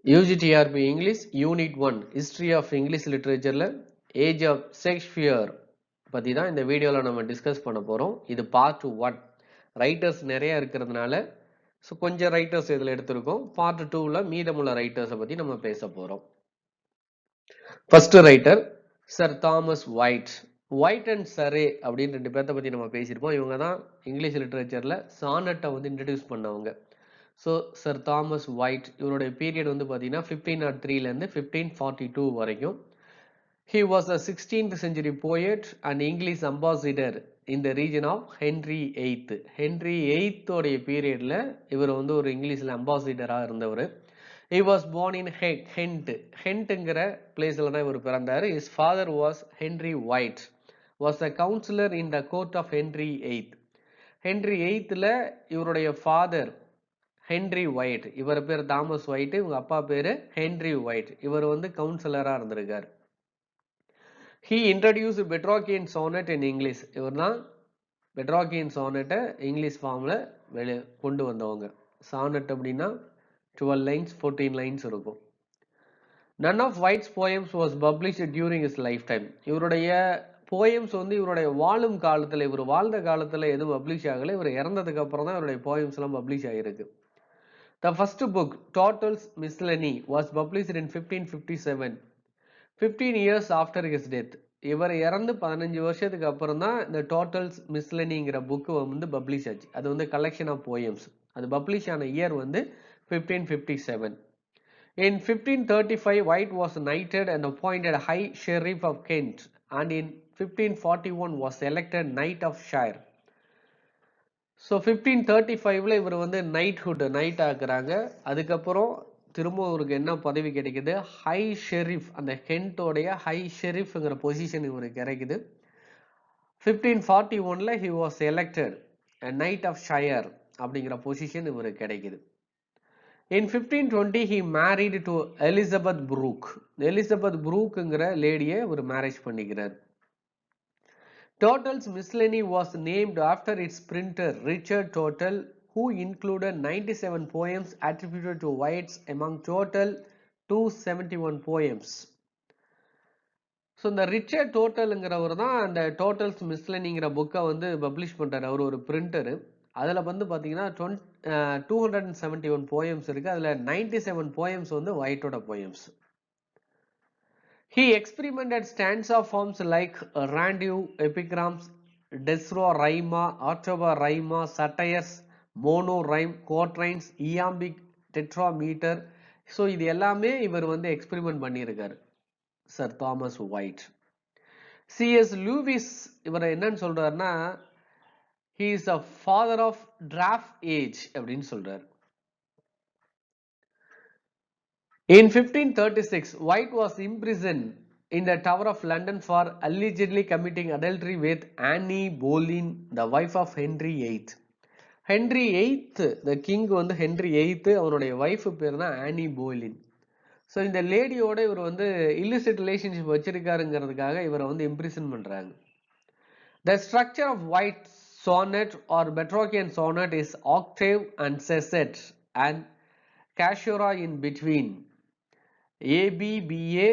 UGTRP English Unit 1 History of English Literature Age of Shakespeare பத்தி தான் இந்த வீடியோல நம்ம டிஸ்கஸ் பண்ண போறோம். இது பார்ட் 1. ரைட்டர்ஸ் நிறைய இருக்கிறதுனால கொஞ்சம் ரைட்டர்ஸ் இதில் எடுத்திருக்கோம். பார்ட் 2ல மீதமுள்ள ரைட்டர்ஸை பத்தி நம்ம பேச போறோம். First writer sir Thomas Wyatt. Wyatt and Surrey அப்படின்னு ரெண்டு பேர்த்த பத்தி நம்ம பேசியிருப்போம். இவங்க தான் இங்கிலீஷ் லிட்டரேச்சர்ல சானட்டை வந்து இன்ட்ரடியூஸ் பண்ணவங்க. ஸோ சர் தாமஸ் ஒயிட் இவருடைய பீரியட் வந்து பார்த்தீங்கன்னா 1503லேருந்து 1542 வரைக்கும். He was a 16th century poet and English ambassador in the region of Henry VIII. Henry VIII உடைய பீரியட்ல இவர் வந்து ஒரு இங்கிலீஷ்ல அம்பாசிடராக இருந்தவர். He was born in Kent. Kentங்கிற பிளேஸ்ல தான் இவர் பிறந்தார். His father was Henry White, was a counselor in the court of Henry VIII. Henry VIII இவருடைய ஃபாதர் ஹென்ரி ஒயிட், இவர் பேர் தாமஸ் ஒயிட், இவங்க அப்பா பேரு ஹென்ரி ஒயிட். இவர் வந்து கவுன்சிலரா இருந்திருக்கார். He introduced Petrarchian sonnet in English. இவர் தான் பெட்ராக்கியன் சானட்டை இங்கிலீஷ் ஃபார்ம்ல கொண்டு வந்தவங்க. சானட் அப்படின்னா 12 lines 14 lines இருக்கும். None of White's poems was published during his lifetime. இவருடைய போயம்ஸ் வந்து இவருடைய வாழும் காலத்துல, இவர் வாழ்ந்த காலத்துல எதுவும் பப்ளிஷ் ஆகல. இவர் இறந்ததுக்கு அப்புறம் தான் இவருடைய போயம்ஸ் எல்லாம் பப்ளிஷ் ஆகிருக்கு. The first book, Tottel's Miscellany, was published in 1557, 15 years after his death. இவர் இறந்து 15 வருஷத்துக்கு அப்புறம் தான் இந்த Tottel's Miscellanyங்கிற புக்கு வந்து பப்ளிஷ் ஆச்சு. அது வந்து கலெக்ஷன் ஆஃப் போயம்ஸ். அது பப்ளிஷ் ஆன இயர் வந்து 1557. In 1535, White was knighted and appointed High Sheriff of Kent, and in 1541 was elected Knight of Shire. So 1535ல இவர் வந்து நைட் ஆக்குறாங்க. அதுக்கப்புறம் திரும்ப அவருக்கு என்ன பதவி கிடைக்குது? ஹை ஷெரீஃப், அந்த கென்ட்டோடைய ஹை ஷெரீஃப்ங்கிற பொசிஷன் இவருக்கு கிடைக்குது. 1541ல he was elected a Knight of Shire அப்படிங்கிற பொசிஷன் இவருக்கு கிடைக்குது. In 1520 he married to Elizabeth Brooke. Elizabeth ப்ரூக்குங்கிற லேடியை ஒரு மேரேஜ் பண்ணிக்கிறார். Tottel's Miscellany was named after its printer Richard Tottel, who included 97 poems attributed to White among total 271 poems. So இந்த Richard டோட்டலுங்கிறவர் தான் அந்த டோட்டல்ஸ் மிஸ்லனிங்கிற புக்கை வந்து பப்ளிஷ் பண்ணுறாரு. அவர் ஒரு பிரிண்டரு. அதில் வந்து பார்த்தீங்கன்னா 271 போயம்ஸ் இருக்குது. அதில் 97 போயம்ஸ் வந்து ஒயிட்டோட poems. He experimented stanza forms like Randive, epigrams, Desro-rima, October-rima, satires, mono-rime, quatrains, iambic, tetrameter. So இது எல்லாமே இவர் வந்து எக்ஸ்பெரிமெண்ட் பண்ணியிருக்காரு sir Thomas white. C.S. Lewis இவரை என்னன்னு சொல்றாருன்னா, he is a father of draft age அப்படின்னு சொல்றாரு. In 1536, White was imprisoned in the Tower of London for allegedly committing adultery with Anne Boleyn, the wife of Henry VIII. Henry VIII, the king வந்து Henry VIII, அவருடைய wife பேர் தான் ஆனி போலின். So இந்த லேடியோட இவர் வந்து illicit relationship வச்சிருக்காருங்கிறதுக்காக இவரை வந்து imprison பண்றாங்க. The structure of White's sonnet or Petrarchian sonnet is octave and sestet and caesura in between. ABBA,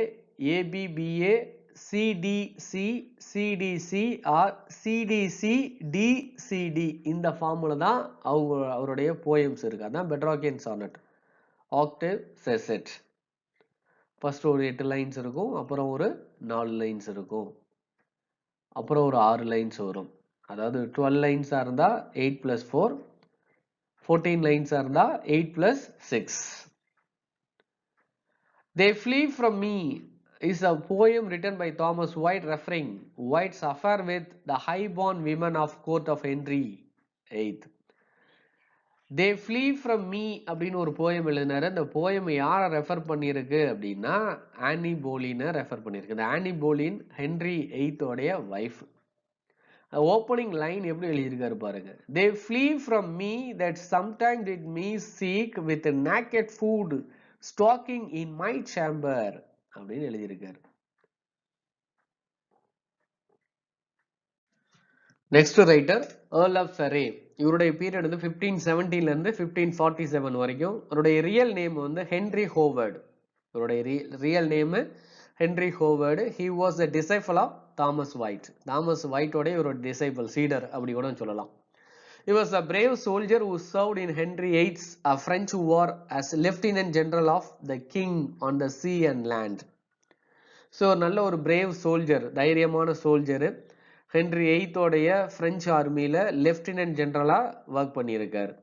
ABBA, CDC, CDC or CDC, DCD இந்த ஃபார்முலா தான் அவருடைய போயம்ஸ் இருக்கு. அதான் பெட்ராக்கியன் சானட். ஆக்டேவ், செசெட். ஃபர்ஸ்ட் ஒரு 8 lines இருக்கும், அப்புறம் ஒரு 4 லைன்ஸ் இருக்கும், அப்புறம் ஒரு 6 லைன்ஸ் வரும். அதாவது 12 லைன்ஸா இருந்தா 8 + 4, 14 லைன்ஸா இருந்தா 8 + 6. They Flee From Me is a poem written by Thomas White referring White's affair with the high-born women of court of Henry VIII. They Flee From Me அப்படின்னு ஒரு போயம் எழுதினாரு. அந்த போயம் யாரை ரெஃபர் பண்ணியிருக்கு அப்படின்னா ஆனி போலினை ரெஃபர் பண்ணியிருக்கு. இந்த Anne Boleyn Henry VIII wife. Opening line எப்படி எழுதியிருக்காரு பாருங்க. They flee from me that sometimes did me seek with naked food stalking in my chamber அப்படின்னு எழுதியிருக்காரு. Next writer Earl of Surrey. இவருடைய பீரியட் வந்து 1517 இருந்து 1547 வரைக்கும். அவருடைய ரியல் நேம் வந்து ஹென்ரி ஹோவர்ட். இவருடைய real name Henry Howard. He was a disciple of Thomas Wyatt. Thomas வைட்டோட ஒரு டிசைபிள், சீடர் அப்படி கூட சொல்லலாம். He was a brave soldier who served in Henry VIII's French war as lieutenant general of the king on the sea and land. So நல்ல ஒரு brave soldier, தைரியமான soldier. Henry எய்த்தோடைய பிரெஞ்சு ஆர்மியில லெப்டினன்ட் ஜெனரலா ஒர்க் பண்ணியிருக்காரு.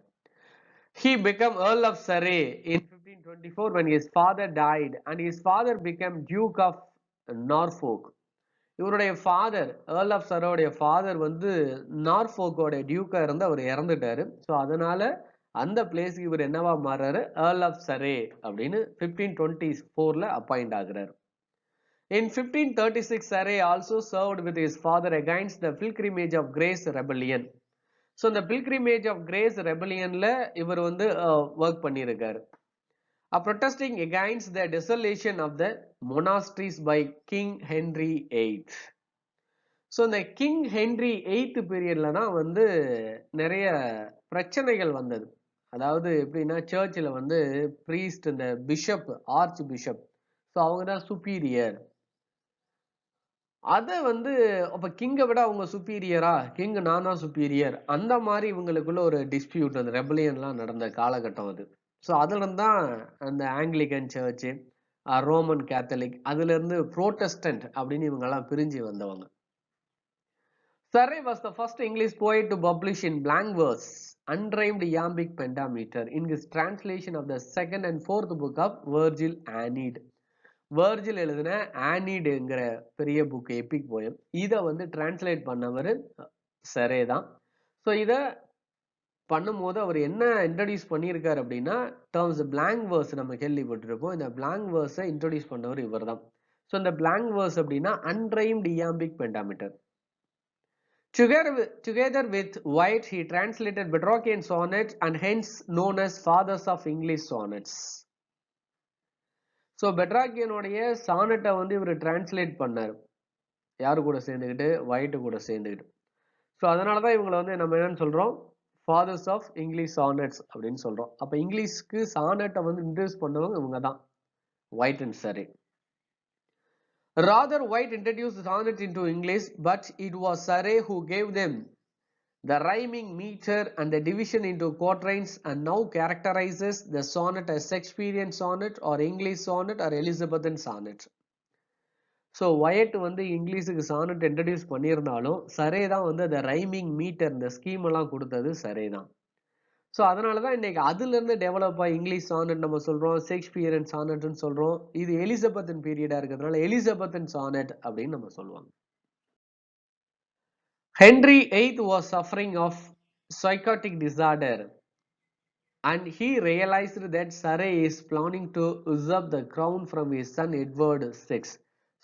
He became Earl of Surrey in 1524 when his father died and his father became Duke of Norfolk. இவருடைய father, Earl of சரோடைய father வந்து நார்ஃபோக்கோட டியூக்கா இருந்து அவர் இறந்துட்டாரு. ஸோ அதனால அந்த பிளேஸ்க்கு இவர் என்னவா மாறாரு, ஏர்ல் ஆஃப் சரே அப்படின்னு 1524ல அப்பாயிண்ட் ஆகுறாரு. In 1536, Surrey also served with his father against the Pilgrimage of Grace rebellion. So இந்த Pilgrimage of Grace rebellionல இவர் வந்து ஒர்க் பண்ணியிருக்காரு. Protesting against the desolation of the monasteries by King Henry VIII. So இந்த king Henry eighth பீரியட்ல தான் வந்து நிறைய பிரச்சனைகள் வந்தது. அதாவது எப்படின்னா, சர்ச்சில் வந்து ப்ரீஸ்ட், இந்த பிஷப், ஆர்ச் பிஷப், ஸோ அவங்க தான் சுப்பீரியர். அதை வந்து அப்ப கிங்கை விட அவங்க சுப்பீரியரா, கிங் நான் தான் சுப்பீரியர், அந்த மாதிரி இவங்களுக்குள்ள ஒரு டிஸ்பியூட், அந்த ரெபலியன்லாம் நடந்த காலகட்டம் அது. ஸோ அதுல இருந்து தான் அந்த ஆங்கிலிகன் சர்ச்சு, ரோமன் கேத்தலிக், அதுல இருந்து புரோட்டஸ்டன்ட் அப்படின்னு இவங்கெல்லாம் பிரிஞ்சு வந்தவங்க. Surrey was the first English poet to publish in blank verse unrhymed iambic pentameter in his translation of the second and fourth book of Virgil Aeneid. Virgil எழுதின ஆனிடுங்கிற பெரிய book, Epic poem, இதை வந்து translate பண்ணவர் சரே தான். So இதை பண்ணும்போது அவர் என்ன introduce பண்ணியிருக்காரு அப்படின்னா, டேர்ம்ஸ் பிளாங்க் வேர்ஸ் நம்ம கேள்விப்பட்டிருப்போம். இந்த பிளாங்க் வேர்ஸை இன்ட்ரடியூஸ் பண்ணவர் இவர் தான். ஸோ இந்த பிளாங்க் வேர்ஸ் அப்படின்னா unrhymed iambic pentameter. Together with White, he translated Bedrockian sonnets and hence known as fathers of English sonnets. So பெட்ராக்கியனுடைய சானட்டை வந்து இவர் டிரான்ஸ்லேட் பண்ணார். யாரு கூட சேர்ந்துக்கிட்டு? ஒயிட்டு கூட சேர்ந்துக்கிட்டு. ஸோ அதனால தான் இவங்களை வந்து நம்ம என்னன்னு சொல்றோம், ஃபாதர்ஸ் ஆஃப் இங்கிலீஷ் சானட்ஸ் அப்படின்னு சொல்றோம். அப்போ இங்கிலீஷ்க்கு சானட்டை வந்து இன்ட்ரடியூஸ் பண்ணவங்க இவங்க தான், Wyatt and Surrey. Rather, White introduced sonnet into English, but it was Surrey who gave them the rhyming meter and the division into quatrains, and now characterizes the sonnet as Shakespearean sonnet or English sonnet or Elizabethan sonnet. So wide வந்து இங்கிலீஷுக்கு sonnet introduce பண்ணியிருந்தாலும் சரே தான் வந்து அந்த rhyming metre, இந்த scheme எல்லாம் கொடுத்தது சரே தான். So அதனால தான் இன்னைக்கு அதுலேருந்து டெவலப் ஆகி இங்கிலீஷ் சானட் நம்ம சொல்கிறோம், ஷேக்ஸ்பியரன் சானட்னு சொல்கிறோம். இது எலிசபெத்தன் பீரியடாக இருக்கிறதுனால எலிசபெத்தன் சானட் அப்படின்னு நம்ம சொல்லுவாங்க. Henry VIII was suffering of psychotic disorder and he realized that Surrey is planning to usurp the crown from his son Edward VI.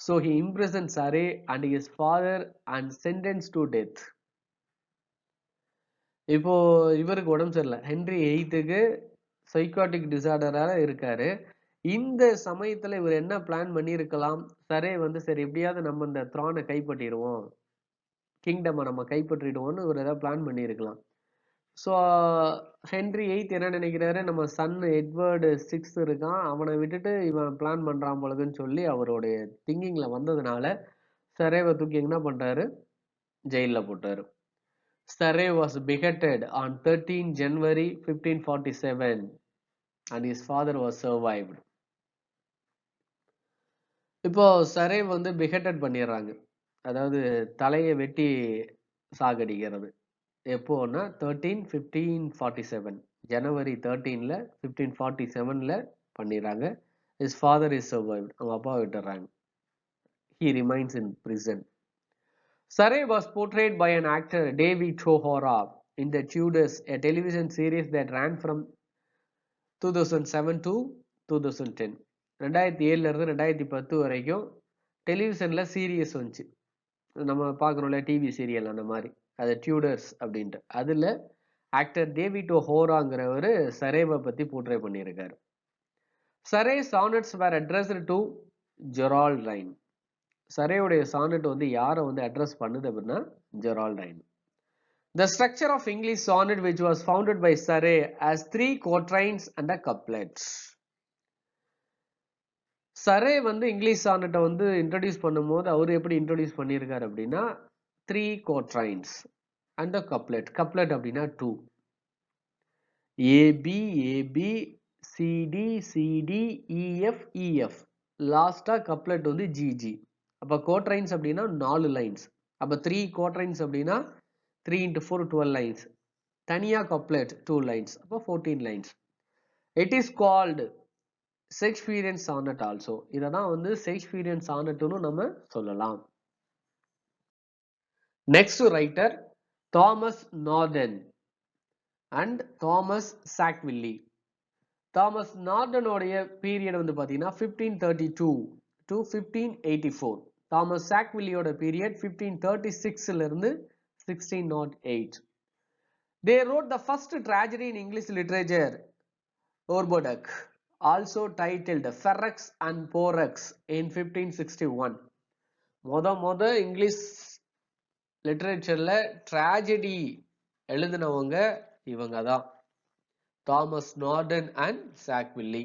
So he imprisoned Surrey and his father and sentenced to death. இப்போ இவருக்கு உடம்பு சரியில்லை, Henry எய்த்துக்கு psychotic டிசார்டராக இருக்காரு. இந்த சமயத்துல இவர் என்ன plan பண்ணியிருக்கலாம், சரே வந்து சரி எப்படியாவது நம்ம இந்த த்ரானை கைப்பற்றிடுவோம், கிங்டமை நம்ம கைப்பற்றிடுவோம்னு இவர் ஏதாவது பிளான் பண்ணியிருக்கலாம். ஸோ ஹென்ரி எய்த் என்ன நினைக்கிறாரு, நம்ம சன் எட்வர்டு VI இருக்கான், அவனை விட்டுட்டு இவன் பிளான் பண்றான் போலதுன்னு சொல்லி அவருடைய திங்கிங்ல வந்ததுனால சரேவை தூக்கி என்ன பண்றாரு, ஜெயிலில் போட்டாரு. Surrey was beheaded on 13 January 1547 and his father was survived. இப்போ சரே வந்து beheaded பண்ணிடுறாங்க, அதாவது தலையை வெட்டி சாகடிக்கிறது. எப்போன்னா 13/15/47, ஜனவரி 13ல 1547ல பண்ணிடுறாங்க. His father is survived, அவங்க அப்பா விட்டுறாங்க. He remains in prison. Surrey was portrayed by an actor, David O'Hara, in The Tudors, a television series that ran from 2007 to 2010. 2007ல இருந்து 2010 வரைக்கும் டெலிவிஷன்ல சீரியஸ் வந்துச்சு, நம்ம பார்க்குறோம்ல டிவி சீரியல் அந்த மாதிரி, அது டியூடர்ஸ் அப்படின்ட்டு. அதில் ஆக்டர் டேவிட் ஓஹோராங்கிறவர் சரேவை பற்றி போர்ட்ரே பண்ணியிருக்காரு. Surrey sonnets were addressed to Geraldine. சரேவுடைய சானட் வந்து யாரை வந்து அட்ரஸ் பண்ணுது அப்படின்னா Geraldine. The structure of English sonnet, which was founded by Surrey, has 3 quatrains and a couplet. Surrey வந்து இங்கிலீஷ் சானட்டை வந்து இன்ட்ரடியூஸ் பண்ணும்போது அவர் எப்படி இன்ட்ரடியூஸ் பண்ணியிருக்காரு அப்படின்னா 3 quatrains and a couplet. Couplet அப்படின்னா 2. AB, AB, CD, CD, EF, EF. லாஸ்டா couplet வந்து GG. அப்ப quatrains அப்படின்னா 4 lines. அப்ப 3 quatrains அப்படின்னா 3 into 4 12 lines. தனியா couplet 2 lines. அப்ப 14 lines. It is called Shakespearean sonnet also. இததான் வந்து Shakespearean sonnetனு நம்ம சொல்லலாம். Next writer Thomas Norton and Thomas Sackville. Thomas Norton உடைய பீரியட் வந்து பாத்தீங்கன்னா 1532 to 1584. Thomas Sackville ஓட பீரியட் 1536 ல இருந்து 1608. They wrote the first tragedy in English literature, Orboduc, also titled Ferrex and Porrex in 1561. மொத இங்கிலீஷ் லிட்ரேச்சர்ல tragedy எழுதினவங்க இவங்க தான், Thomas Norton and சாக்வில்லி.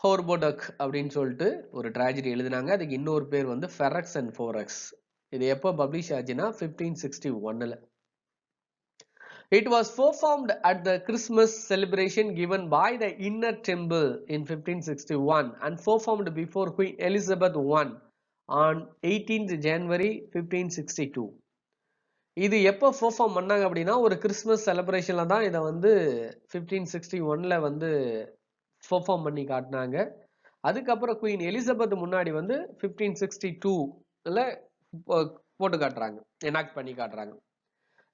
ஹோர்போடக் அப்படின்னு சொல்லிட்டு ஒரு tragedy எழுதினாங்க. அதுக்கு இன்னொரு பேர் வந்து ஃபெரக்ஸ் அண்ட் ஃபோரக்ஸ். இது எப்போ பப்ளிஷ் ஆச்சுன்னா 1561ல. It was performed at the Christmas celebration given by the Inner Temple in 1561 and performed before Queen Elizabeth I on 18th January 1562. இது எப்போ பெர்ஃபார்ம் பண்ணாங்க அப்படின்னா ஒரு கிறிஸ்மஸ் செலிப்ரேஷன்ல தான் இதை வந்து 1561ல வந்து பெர்ஃபார்ம் பண்ணி காட்டினாங்க. அதுக்கப்புறம் குயின் எலிசபெத் முன்னாடி வந்து 1562ல போட்டு காட்டுறாங்க, எனாக்ட் பண்ணி காட்டுறாங்க.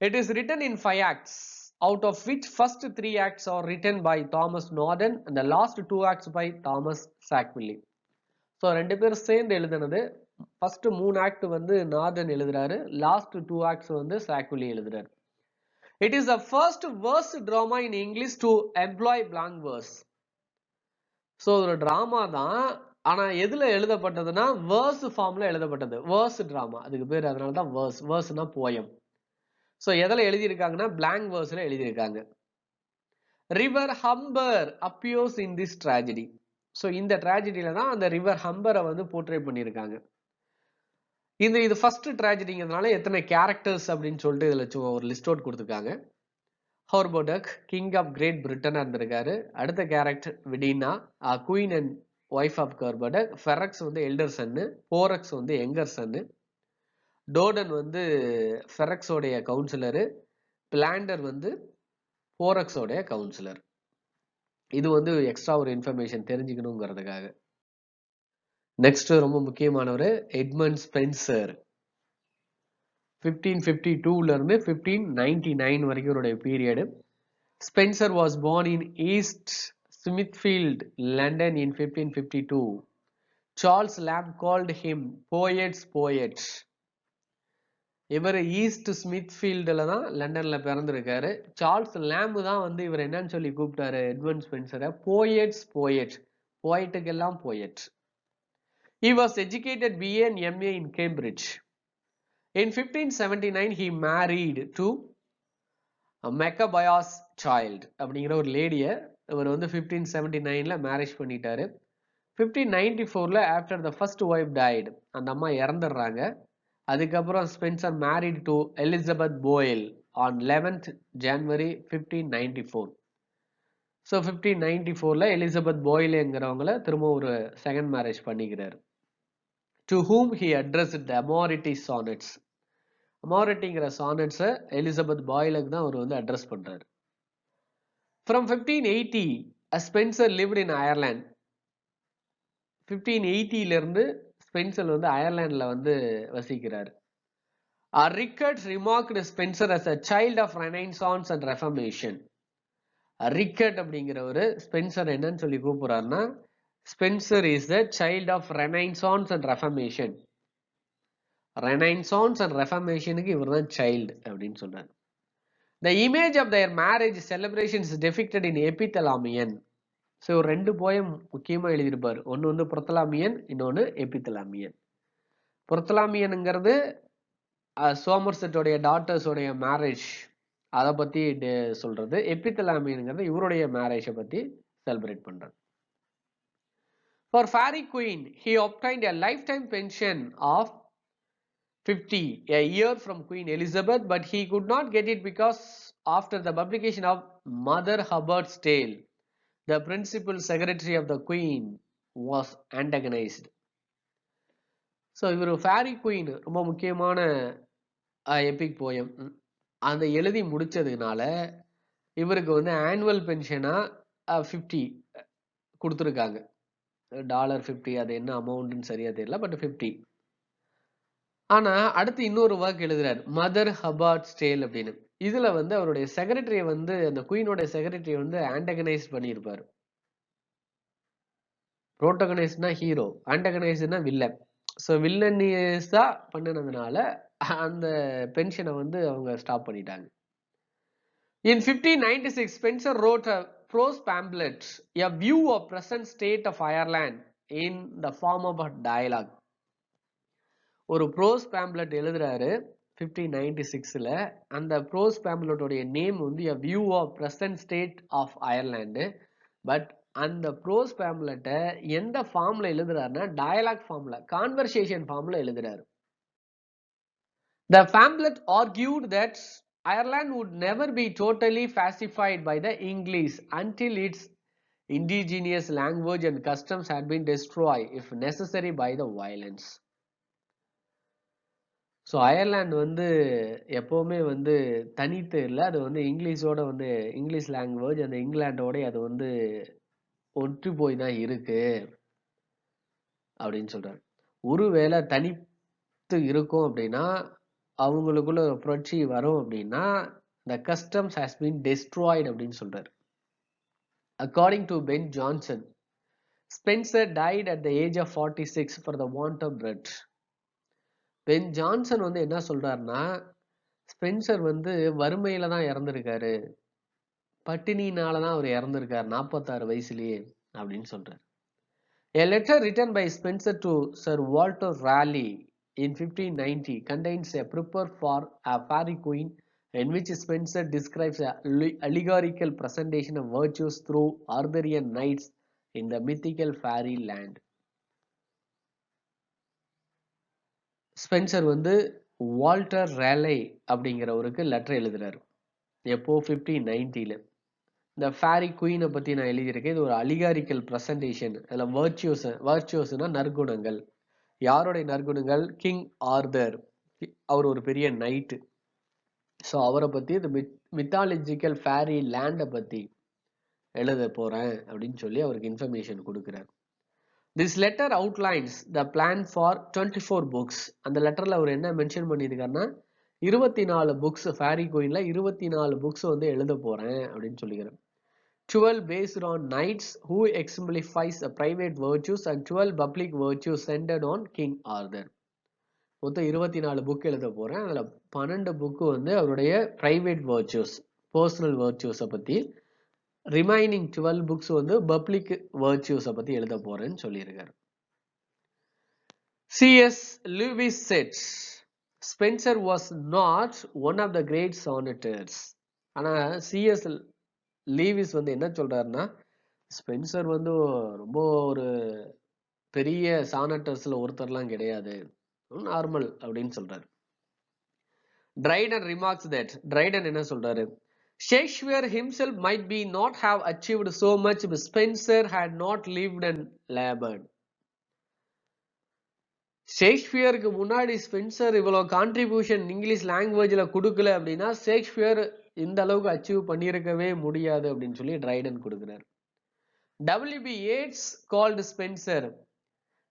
It is written in 5 acts, out of which first 3 acts are written by Thomas Norton and the last 2 acts by Thomas Sackville. So ரெண்டு பேரும் சேர்ந்து எழுதுனது. ஃபர்ஸ்ட் 3 ஆக்ட் வந்து நார்டன் எழுதுறாரு, லாஸ்ட் 2 ஆக்ட்ஸ் வந்து சாக்வில்லி எழுதுறாரு. It is the first verse drama in English to employ blank verse. So ஒரு drama தான், ஆனா எதுல எழுதப்பட்டதுன்னா வேர்ஸ் ஃபார்ம்ல எழுதப்பட்டது. வேர்ஸ் டிராமா அதுக்கு பேர், அதனால தான் வேர்ஸ். வேர்ஸ்னா போயம். ஸோ எதில் எழுதியிருக்காங்கன்னா பிளாங்க் வேர்ஸ்ல எழுதியிருக்காங்க. River Humber appears in this tragedy. So இந்த ட்ராஜடியில தான் அந்த ரிவர் ஹம்பரை வந்து போர்ட்ரே பண்ணியிருக்காங்க. இது ஃபர்ஸ்ட் ட்ராஜடிங்கிறதுனால எத்தனை கேரக்டர்ஸ் அப்படின்னு சொல்லிட்டு இதில் ஒரு லிஸ்ட் அவுட் கொடுத்துருக்காங்க. ஹோர்போடக் கிங் ஆஃப் கிரேட் பிரிட்டனா இருந்திருக்காரு. அடுத்த கேரக்டர் விடினா, queen and wife of Gorboduc. Ferrex வந்து எல்டர் சன்னு, போரக்ஸ் வந்து யங்கர் சன்னு. டோடன் வந்து ஃபெரக்ஸோடைய கவுன்சிலரு, பிளாண்டர் வந்து போரக்ஸோடைய கவுன்சிலர். இது வந்து எக்ஸ்ட்ரா ஒரு இன்ஃபர்மேஷன் தெரிஞ்சுக்கணுங்கிறதுக்காக. நெக்ஸ்ட் ரொம்ப முக்கியமானவர் எட்மண்ட் ஸ்பென்சர். 1552ல இருந்து 1599 வரைக்கும் அவருடைய period. Spencer was born in East Smithfield, London in 1552. Charles Lamb called him poet's poet. இவர் ஈஸ்ட் ஸ்மித்ஃபீல்டில் தான் லண்டன்ல பிறந்திருக்காரு. சார்ல்ஸ் லேம்பு தான் வந்து இவர் என்னன்னு சொல்லி கூப்பிட்டாரு எட்மண்ட் ஸ்பென்சரை, போயட்ஸ் போயட், போயட்டுக்கெல்லாம் போயட். He was educated BA and MA in Cambridge. In 1579 he married to Maccabeus Child அப்படிங்கிற ஒரு லேடியை இவர் வந்து 1579ல மேரேஜ் பண்ணிட்டாரு. 1594ல after the first wife died, அந்த அம்மா இறந்துடுறாங்க. அதுக்கப்புறம் Spenser married to Elizabeth Boyle on 11th January 1594. ஸோ 1594ல எலிசபெத் போயிலேங்கிறவங்கள திரும்ப ஒரு செகண்ட் மேரேஜ் பண்ணிக்கிறார். To whom he addressed the Amority sonnets. அமாரிட்டிங்கிற சானட்ஸை எலிசபெத் பாய்லுக்கு தான் அவர் வந்து அட்ரஸ் பண்றாரு. From 1580 Spenser lived in Ireland. 1580ல இருந்து ஸ்பென்சர் வந்து அயர்லாந்துல வந்து வசிக்கிறார். ரிக்கர்ட் remarked Spencer as a child of Renaissance and Reformation. ரிக்கர்ட் அப்படிங்கிற ஒரு ஸ்பென்சர் என்னன்னு சொல்லி கூப்பிடுறாருன்னா, Spenser is the child of Renaissance and Reformation. Renaissance and ரெஃபர்மேஷனுக்கு இவர் தான் சைல்டு அப்படின்னு சொல்றாரு. The image of their marriage celebrations depicted in Epithalamion. So ஒரு 2 போயம் முக்கியமாக எழுதியிருப்பார். ஒன்று வந்து புரத்தலாமியன், இன்னொன்று எபித்தலாமியன். புரத்தலாமியனுங்கிறது சோமர்செட்டோடைய டாட்டர்ஸோடைய மேரேஜ் அதை பத்தி சொல்றது. எபித்தலாமியன்ங்கிறது இவருடைய மேரேஜை பத்தி செலிப்ரேட் பண்றது. For Fairy Queen, he obtained a lifetime pension of 50 a year from Queen Elizabeth, but he could not get it because after the publication of Mother Hubbard's Tale, the principal secretary of the Queen was antagonized. So இவர் fairy queen ரொம்ப முக்கியமான Epic poem. அந்த எழுதி முடிச்சதுனால இவருக்கு வந்து annual பென்ஷனாக 50 கொடுத்துருக்காங்க. $50, அது என்ன அமௌண்ட்னு சரியா தெரியல, பட் 50. ஆனா அடுத்து இன்னொரு ஒர்க் எழுதுறாரு, மதர் ஹபார்ட்ஸ் டேல் அப்படின்னு. இதுல வந்து அவருடைய செக்ரட்டரியை வந்து, அந்த குயினோட செக்ரட்டரியை வந்து ஆண்டகனைஸ் பண்ணியிருப்பாரு. புரோட்டகனைஸ்னா ஹீரோ, ஆண்டகனைஸ்னா வில்லன். ஸோ வில்லனியஸா பண்ணினதுனால அந்த பென்ஷனை வந்து அவங்க ஸ்டாப் பண்ணிட்டாங்க. In 1596, Spencer wrote a prose pamphlet, A View of Present State of Ireland, in the form of a dialogue. ஒரு ப்ரோஸ் பேம்ப்லெட் எழுதுறாரு 1596ல. அந்த ப்ரோஸ் பேம்ப்லெட்டோடைய நேம் வந்து A View of Present State of Ireland. But அந்த pros பேம்ப்லெட்டை எந்த ஃபார்ம்ல எழுதுறாருன்னா dialogue ஃபார்ம்ல, conversation ஃபார்ம்ல எழுதுறாரு. The pamphlet argued that Ireland would never be totally pacified by the English until its indigenous language and customs had been destroyed, if necessary, by the violence. So Ireland வந்து எப்போவுமே வந்து தனித்து இல்லை, அது வந்து இங்கிலீஷோட வந்து இங்கிலீஷ் லாங்குவேஜ் அந்த இங்கிலாண்டோட அது வந்து ஒற்றி போய் தான் இருக்கு அப்படின்னு சொல்றாரு. ஒருவேளை தனித்து இருக்கும் அப்படின்னா, அவங்களுக்குள்ள புரட்சி வரும் அப்படின்னா, the customs has been destroyed அப்படின்னு சொல்றாரு. According to Ben Jonson, Spencer died at the age of 46 for the want of bread. Ben Jonson வந்து என்ன சொல்றாருன்னா, ஸ்பென்சர் வந்து வறுமையில தான் இறந்திருக்காரு, பட்டினினால தான் அவர் இறந்திருக்காரு 46 வயசுலயே அப்படின்னு சொல்றாரு. A letter written by Spencer to Sir Walter Raleigh in 1590 contains a prayer for a fairy queen, in which Spencer describes an allegorical presentation of virtues through Arthurian knights in the mythical fairy land. Spencer வந்து Walter Rayleigh அப்படிங்கிறவருக்கு letter எழுதுறாரு. எப்போ 1590ல. இந்த fairy குயினை பற்றி நான் எழுதியிருக்கேன். இது ஒரு அலிகாரிக்கல் presentation. அதில் வர்ச்சுவஸ்னா நற்குணங்கள். யாருடைய நற்குணங்கள்? கிங் ஆர்தர், அவர் ஒரு பெரிய நைட்டு. ஸோ அவரை பற்றி இந்த மித்தாலஜிக்கல் ஃபேரி லேண்டை பற்றி எழுத போகிறேன் அப்படின்னு சொல்லி அவருக்கு இன்ஃபர்மேஷன் கொடுக்குறாரு. This letter outlines the plan for 24 books. அந்த லெட்டரில் அவர் என்ன மென்ஷன் பண்ணியிருக்காருன்னா 24 புக்ஸ், ஃபேரி குயின்ல 24 புக்ஸ் வந்து எழுத போகிறேன் அப்படின்னு சொல்லிக்கிறேன். 12 based on knights who exemplifies the private virtues and 12 public virtues centered on King Arthur. மொத்தம் 24 புக் எழுத போகிறேன். அதில் 12 புக்கு வந்து அவருடைய ப்ரைவேட் வர்ச்சூஸ், பர்சனல் வர்ச்சூஸை பற்றி, ரிமைனிங் 12 புக்ஸ் வந்து பப்ளிக் வர்ச்சுஸை பற்றி எழுத போகிறேன்னு சொல்லியிருக்காரு. C.S. Lewis said, Spencer was not one of the great sonneteers. ஆனால் C.S. லீவிஸ் வந்து என்ன சொல்றாருன்னா, ஸ்பென்சர் வந்து ரொம்ப ஒரு பெரிய சானட்டர்ஸில் ஒருத்தர்லாம் கிடையாது, நார்மல் அப்படின்னு சொல்றாரு. ட்ரைடன் ரிமார்க்ஸ் தட், ட்ரைடன் என்ன சொல்றாரு, Shakespeare himself might be not have achieved so much if Spencer had not lived and labored. ஷேக்ஸ்பியருக்கு முன்னாடி ஸ்பென்சர் இவ்வளோ கான்ட்ரிபியூஷன் இங்கிலீஷ் லாங்குவேஜில் கொடுக்கல அப்படின்னா ஷேக்ஸ்பியர் இந்த அளவுக்கு அச்சீவ் பண்ணியிருக்கவே முடியாது அப்படின்னு சொல்லி ட்ரைடன் கொடுக்குறாரு. W.B. Yeats called Spencer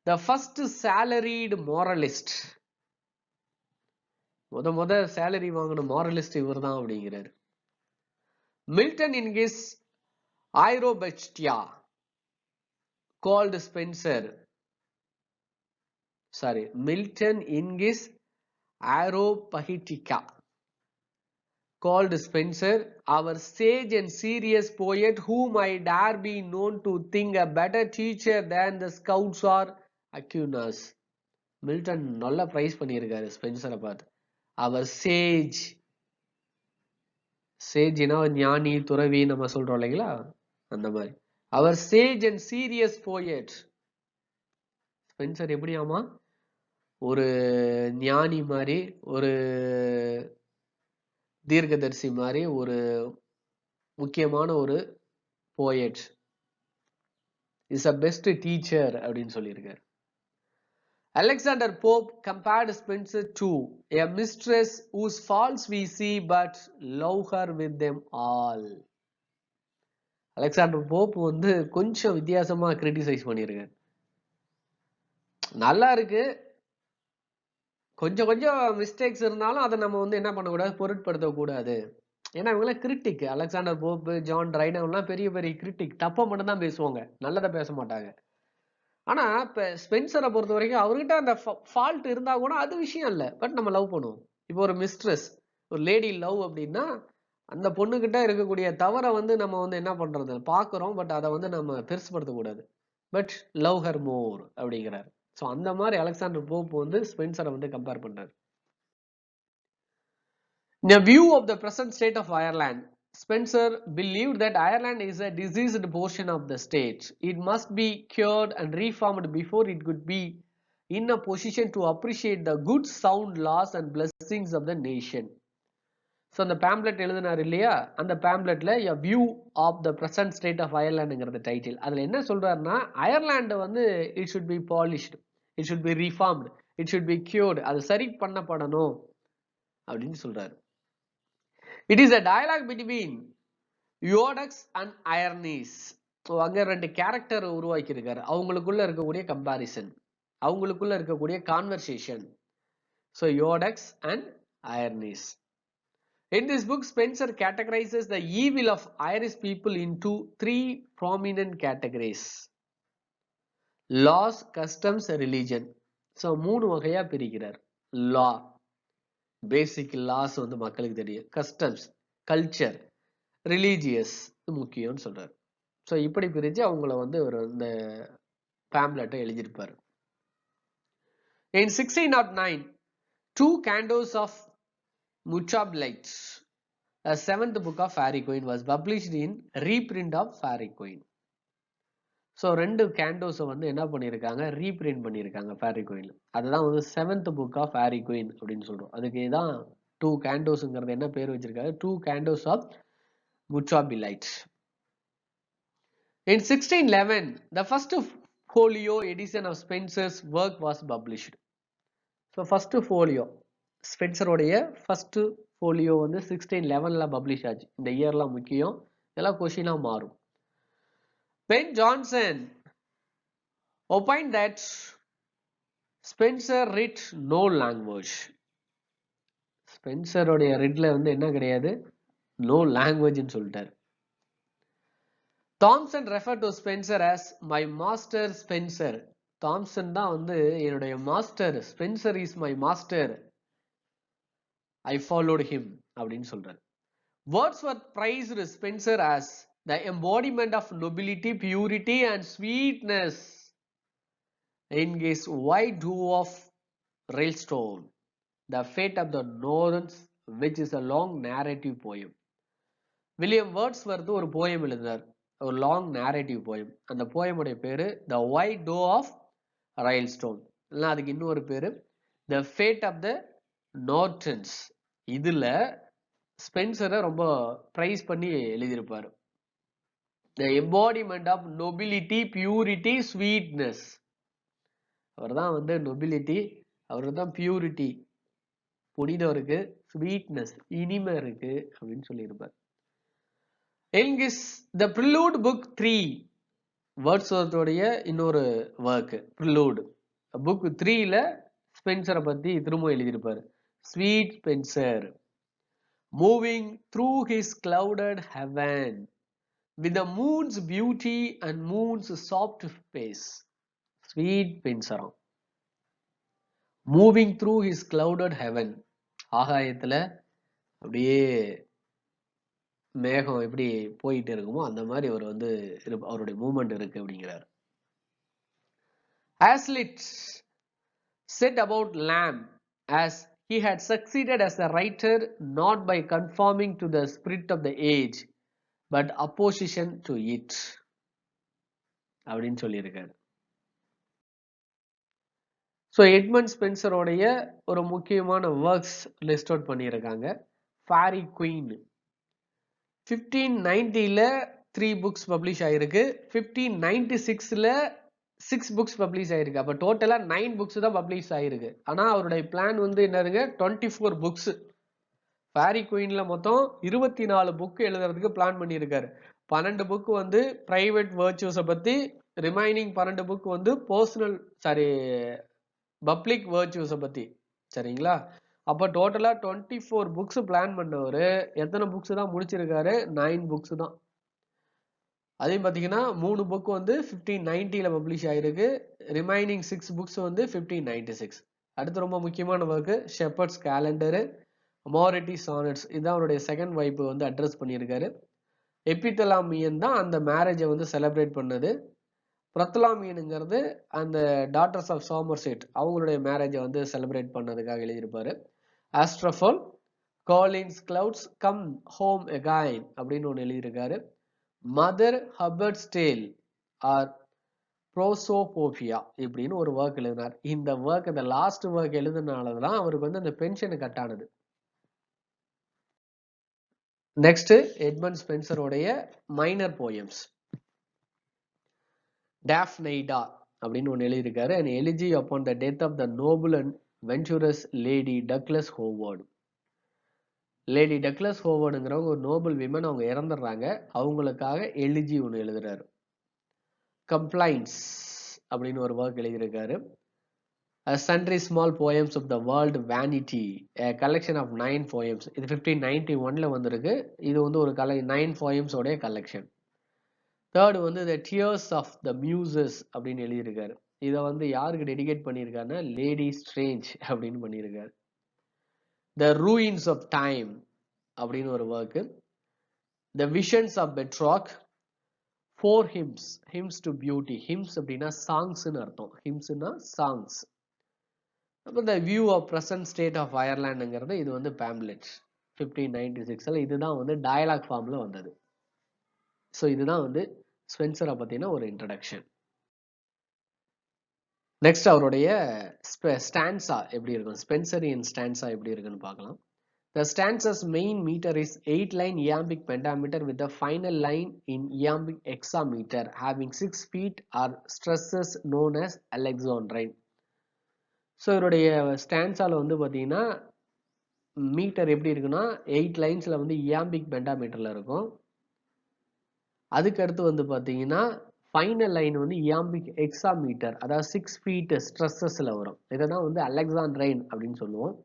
the first salaried moralist. முத சேலரி வாங்கின மாரலிஸ்ட் இவர் தான் அப்படிங்கிறாரு. Milton in his Aerobatia called Spencer, Milton in his Aeropagitica called Spencer our sage and serious poet, whom I dare be known to think a better teacher than the scouts or Aquinas. Milton நல்லா price பண்ணியிருக்காரு ஸ்பென்சரை பார்த்து. அவர் Sage, சேஜ்னா ஞானி துறவி நம்ம சொல்றோம் இல்லைங்களா, அந்த மாதிரி. அவர் sage and serious poet. Spenser எப்படியாமா ஒரு ஞானி மாதிரி, ஒரு தீர்க்கதரிசி மாதிரி, ஒரு முக்கியமான ஒரு poet. Is a best teacher அப்படின்னு சொல்லியிருக்காரு. Alexander Pope compared Spencer to a mistress whose faults we see but love her with them all. Alexander Pope வந்து கொஞ்சம் வித்தியாசமா கிரிட்டிசைஸ் பண்ணியிருக்காரு. நல்லா இருக்கு, கொஞ்சம் கொஞ்சம் மிஸ்டேக்ஸ் இருந்தாலும் அதை நம்ம வந்து என்ன பண்ணக்கூடாது, பொருட்படுத்தக்கூடாது. ஏன்னா இவங்களாம் கிரிட்டிக். அலெக்சாண்டர் போப், ஜான் ட்ரைனவெல்லாம் பெரிய பெரிய கிரிட்டிக். தப்பை மட்டும் தான் பேசுவாங்க, நல்லதை பேச மாட்டாங்க. ஆனா இப்ப ஸ்பென்சரை பொறுத்த வரைக்கும் அவர்கிட்ட அந்த ஃபால்ட் இருந்தா கூட அது விஷயம் இல்லை, பட் நம்ம லவ் பண்ணுவோம். இப்போ ஒரு மிஸ்ட்ரஸ், ஒரு லேடி லவ் அப்படின்னா அந்த பொண்ணுகிட்ட இருக்கக்கூடிய தவறை வந்து நம்ம வந்து என்ன பண்றது பாக்குறோம், பட் அதை வந்து நம்ம பெருசுபடுத்தக்கூடாது. பட் லவ் ஹர் மோர் அப்படிங்கிறார். ஸோ அந்த மாதிரி அலெக்சாண்டர் போப் வந்து ஸ்பென்சரை வந்து கம்பேர் பண்றாரு. In a view of the present state of Ireland, Spencer believed that Ireland is a diseased portion of the state. It must be cured and reformed before it could be in a position to appreciate the good sound laws and blessings of the nation. So அந்த pamphlet எழுதினார் இல்லையா, அந்த pamphletல a view of the present state of Irelandங்கிறது title. அதுல என்ன சொல்றாருன்னா, Ireland வந்து it should be polished, it should be reformed, it should be cured, அது சரி பண்ணப்படணும் அப்படின்னு சொல்றாரு. It is a dialogue between Euodex and Irenaeus. So அங்கே ரெண்டு கேரக்டர் உருவாக்கியிருக்காரு. அவங்களுக்குள்ள இருக்கக்கூடிய கம்பாரிசன், அவங்களுக்குள்ள இருக்கக்கூடிய conversation. So Euodex and Irenaeus. In this book, Spencer categorizes the evil of Irish people into three prominent categories: laws, customs, religion. So மூணு வகையா பிரிக்கிறார். லா, பேசிக் loss வந்து மக்களுக்கு தெரியும். கஸ்டம்ஸ், கல்ச்சர், ரிலீஜியஸ் முக்கியம்னு சொல்றாரு. ஸோ இப்படி பிரிஞ்சு அவங்கள வந்து ஒரு இந்த பேம்லெட்டை எழுதியிருப்பார். In 1609, 2 cantos of Muchablite, a 7th book of Faerie Queene, was published in reprint of Faerie Queene. So 2 கேண்டோஸை வந்து என்ன பண்ணியிருக்காங்க, ரீப்ரிண்ட் பண்ணியிருக்காங்க Faerie Queene. அதுதான் வந்து 7th book of Faerie Queene அப்படின்னு சொல்றோம். அதுக்கு தான் 2 கேண்டோஸ்ங்கிறது என்ன பேர் வச்சிருக்காங்க, 2 cantos of Muchablite. In 1611, the first folio edition of Spencer's work was published. So first folio, Spencer உடைய first folio வந்து 1611ல பப்ளிஷ் ஆச்சு. இந்த இயர்லாம் முக்கியம், இதெல்லாம் கொஸ்டினா மாறும். Ben Jonson opined that Spencer writ no language. Spencer உடைய ரிட்ல வந்து என்ன கிடையாது, no language ன்னு சொல்லிட்டார். Thomson referred to Spencer as my master Spencer. Thomson தான் வந்து என்னுடைய master, Spencer is my master, I followed him அப்படின்னு சொல்றாரு. Wordsworth praised Spencer as the embodiment of nobility, purity and sweetness in his White Dwarf Railstone, the fate of the Northern, which is a long narrative poem. William Wordsworth ஒரு poem எழுதினார், ஒரு long narrative poem. அந்த போயமுடைய பேரு the White Doe of Rylstone, இல்லைன்னா அதுக்கு இன்னொரு பேரு the Fate of the Nortons. இதுல ஸ்பென்சரை ரொம்ப பிரைஸ் பண்ணி எழுதியிருப்பாரு. The embodiment of nobility, purity, sweetness. அவர் தான் வந்து நொபிலிட்டி, அவர் தான் பியூரிட்டி, புனிதம் இருக்கு, ஸ்வீட்னஸ் இனிமை இருக்கு அப்படின்னு சொல்லியிருப்பார். In his The Prelude Book 3, வேர்ட்ஸ்வர்த்தோடைய இன்னொரு ஒர்க் Prelude Book 3ல ஸ்பென்சரை பத்தி திரும்ப எழுதியிருப்பாரு. Sweet Spencer, moving through his clouded heaven with the moon's beauty and moon's soft face. Sweet Spencer, moving through his clouded heaven, ஆகாயத்துல அப்படியே மேகம் எப்படி போயிட்டு இருக்குமோ அந்த மாதிரி அவர் வந்து அவருடைய மூவ்மெண்ட் இருக்கு அப்படிங்கிறார். Hazlitt said about Lamb as he had succeeded as a writer not by conforming to the spirit of the age but opposition to it அப்படின்னு சொல்லியிருக்காரு. ஸோ எட்மண்ட் ஸ்பென்சரோடைய ஒரு முக்கியமான ஒர்க்ஸ் லிஸ்ட் அவுட் பண்ணியிருக்காங்க. ஃபேரி குயின் 1590ல 3 புக்ஸ் பப்ளிஷ் ஆயிருக்கு. 1596ல 6 books publish ஆயிருக்கு. அப்போ டோட்டலா 9 books தான் பப்ளிஷ் ஆயிருக்கு. ஆனா அவருடைய பிளான் வந்து என்னதுங்க 24 புக்ஸ். ஃபேரி குயின்ல மொத்தம் 24 புக் எழுதுறதுக்கு பிளான் பண்ணியிருக்காரு. 12 புக் வந்து பிரைவேட் வர்ச்சுஸை பத்தி, ரிமைனிங் 12 புக் வந்து பர்சனல் பப்ளிக் வர்ச்சுஸை பத்தி. சரிங்களா? அப்போ டோட்டலா 24 புக்ஸ் பிளான் பண்ணவரு எத்தனை புக்ஸ் தான் முடிச்சிருக்காரு? 9 புக்ஸ் தான். அதே பார்த்தீங்கன்னா 3 புக் வந்து 1590ல பப்ளிஷ் ஆயிருக்கு. ரிமைனிங் 6 புக்ஸ் வந்து 1596. அடுத்து ரொம்ப முக்கியமான ஒர்க் ஷெப்பர்ட்ஸ் கேலண்டரு, மோரிட்டி சானட்ஸ். இதுதான் அவருடைய செகண்ட் வைஃப் வந்து அட்ரஸ் பண்ணியிருக்காரு. எபித்தலாமியன் தான் அந்த மேரேஜை வந்து செலிப்ரேட் பண்ணது. பிரத்தலாமியனுங்கிறது அந்த டாட்டர்ஸ் ஆஃப் சாமர்செட் அவங்களுடைய மேரேஜை வந்து செலிப்ரேட் பண்ணதுக்காக எழுதியிருப்பாரு. Astrophel Colin Clouts Come Home Again அப்படின்னு ஒன்று எழுதியிருக்காரு. Mother Hubberd's Tale or Prosopopoeia இப்படின்னு ஒரு ஒர்க் எழுதினார். இந்த ஒர்க், இந்த லாஸ்ட் ஒர்க் எழுதுனாலதான் அவருக்கு வந்து அந்த பென்ஷன் கட் ஆனது. நெக்ஸ்ட் எட்மண்ட் ஸ்பென்சரோடைய மைனர் போயம்ஸ். டாஃப்னைடா அப்படின்னு ஒன்று எழுதியிருக்காரு. an elegy upon the death of the noble and venturous lady Douglas Howard. Lady Douglas ஹோவர்டுங்கிறவங்க ஒரு நோபல் விமன், அவங்க இறந்துடுறாங்க. அவங்களுக்காக எலிஜி ஒன்று எழுதுறாரு. கம்ப்ளைண்ட்ஸ் அப்படின்னு ஒரு ஒர்க் எழுதியிருக்காரு. sundry small poems of the world vanity, a collection of 9 poems. இது 1591ல வந்திருக்கு. இது வந்து ஒரு 9 poems உடைய கலெக்ஷன். தேர்ட் வந்து the tears of the muses அப்படின்னு எழுதியிருக்காரு. இதை வந்து யாருக்கு டெடிகேட் பண்ணியிருக்காருன்னா லேடி ஸ்ட்ரேஞ்ச் அப்படின்னு பண்ணியிருக்காரு. the ruins of time அப்படின்னு ஒரு work. the visions of Betrock, 4 hymns, hymns to beauty. hymns அப்படின்னா சாங்ஸ்னு அர்த்தம். hymnsனா சாங்ஸ். அப்போ the view of present state of Irelandங்கிறது இது வந்து பேம்லெட் 1596ல. இதுதான் வந்து டயலாக் ஃபார்ம்ல வந்தது. ஸோ இதுதான் வந்து ஸ்பென்சரை பத்தின ஒரு இன்ட்ரடக்ஷன். நெக்ஸ்ட் அவருடைய ஸ்டான்ஸா எப்படி இருக்கும், ஸ்பென்சரியன் ஸ்டான்ஸா எப்படி இருக்குன்னு பார்க்கலாம். The stanza's main meter is 8-line iambic pentameter with the final line in iambic hexameter having 6 feet or stresses known as alexandrine. So இவருடைய ஸ்டான்ஸால வந்து பார்த்தீங்கன்னா மீட்டர் எப்படி இருக்குன்னா 8 லைன்ஸ்ல வந்து இயாம்பிக் பென்டாமீட்டர்ல இருக்கும். அதுக்கு அடுத்து வந்து பார்த்தீங்கன்னா ஃபைனல் லைன் வந்து இயாம்பிக் எக்ஸாமீட்டர், அதாவது 6 feet ஸ்ட்ரெஸ்ஸஸ்ல வரும். இதை தான் வந்து அலெக்சாண்ட்ரைன் அப்படின்னு சொல்லுவோம்.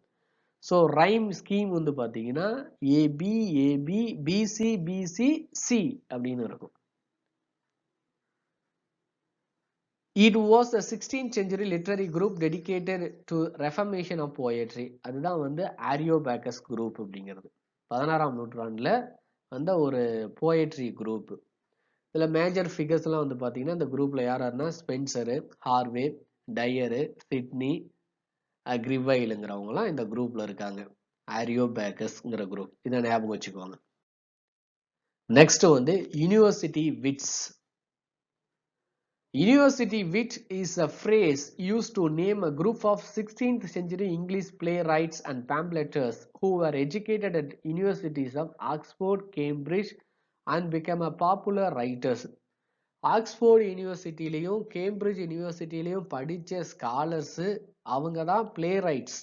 ஸோ ரைம் ஸ்கீம் வந்து பார்த்தீங்கன்னா AB AB BC BC C அப்படின்னு இருக்கும். It was the 16th century literary group dedicated to reformation of poetry. அதுதான் வந்து ஆரியோபேகஸ் குரூப் அப்படிங்கிறது 16ஆம் நூற்றாண்டுல வந்த ஒரு போயட்ரி குரூப். இதுல மேஜர் ஃபிகர்ஸ் எல்லாம் வந்து பாத்தீங்கன்னா இந்த குரூப்ல யாருன்னா ஸ்பென்சரு, ஹார்வே, டயரு, சிட்னி, கிரிவைலுங்கிறவங்கலாம் இந்த குரூப்ல இருக்காங்க. ஆரியோபேகஸ்ங்கிற குரூப், இதை ஞாபகம் வச்சுக்கோங்க. நெக்ஸ்ட் வந்து university விட்ஸ். University wit is a phrase used to name a group of 16th century English playwrights and pamphleteers who were educated at universities of Oxford, Cambridge and became a popular writers. Oxford யூனிவர்சிட்டிலையும் Cambridge யூனிவர்சிட்டிலையும் படித்த scholars அவங்க தான் playwrights.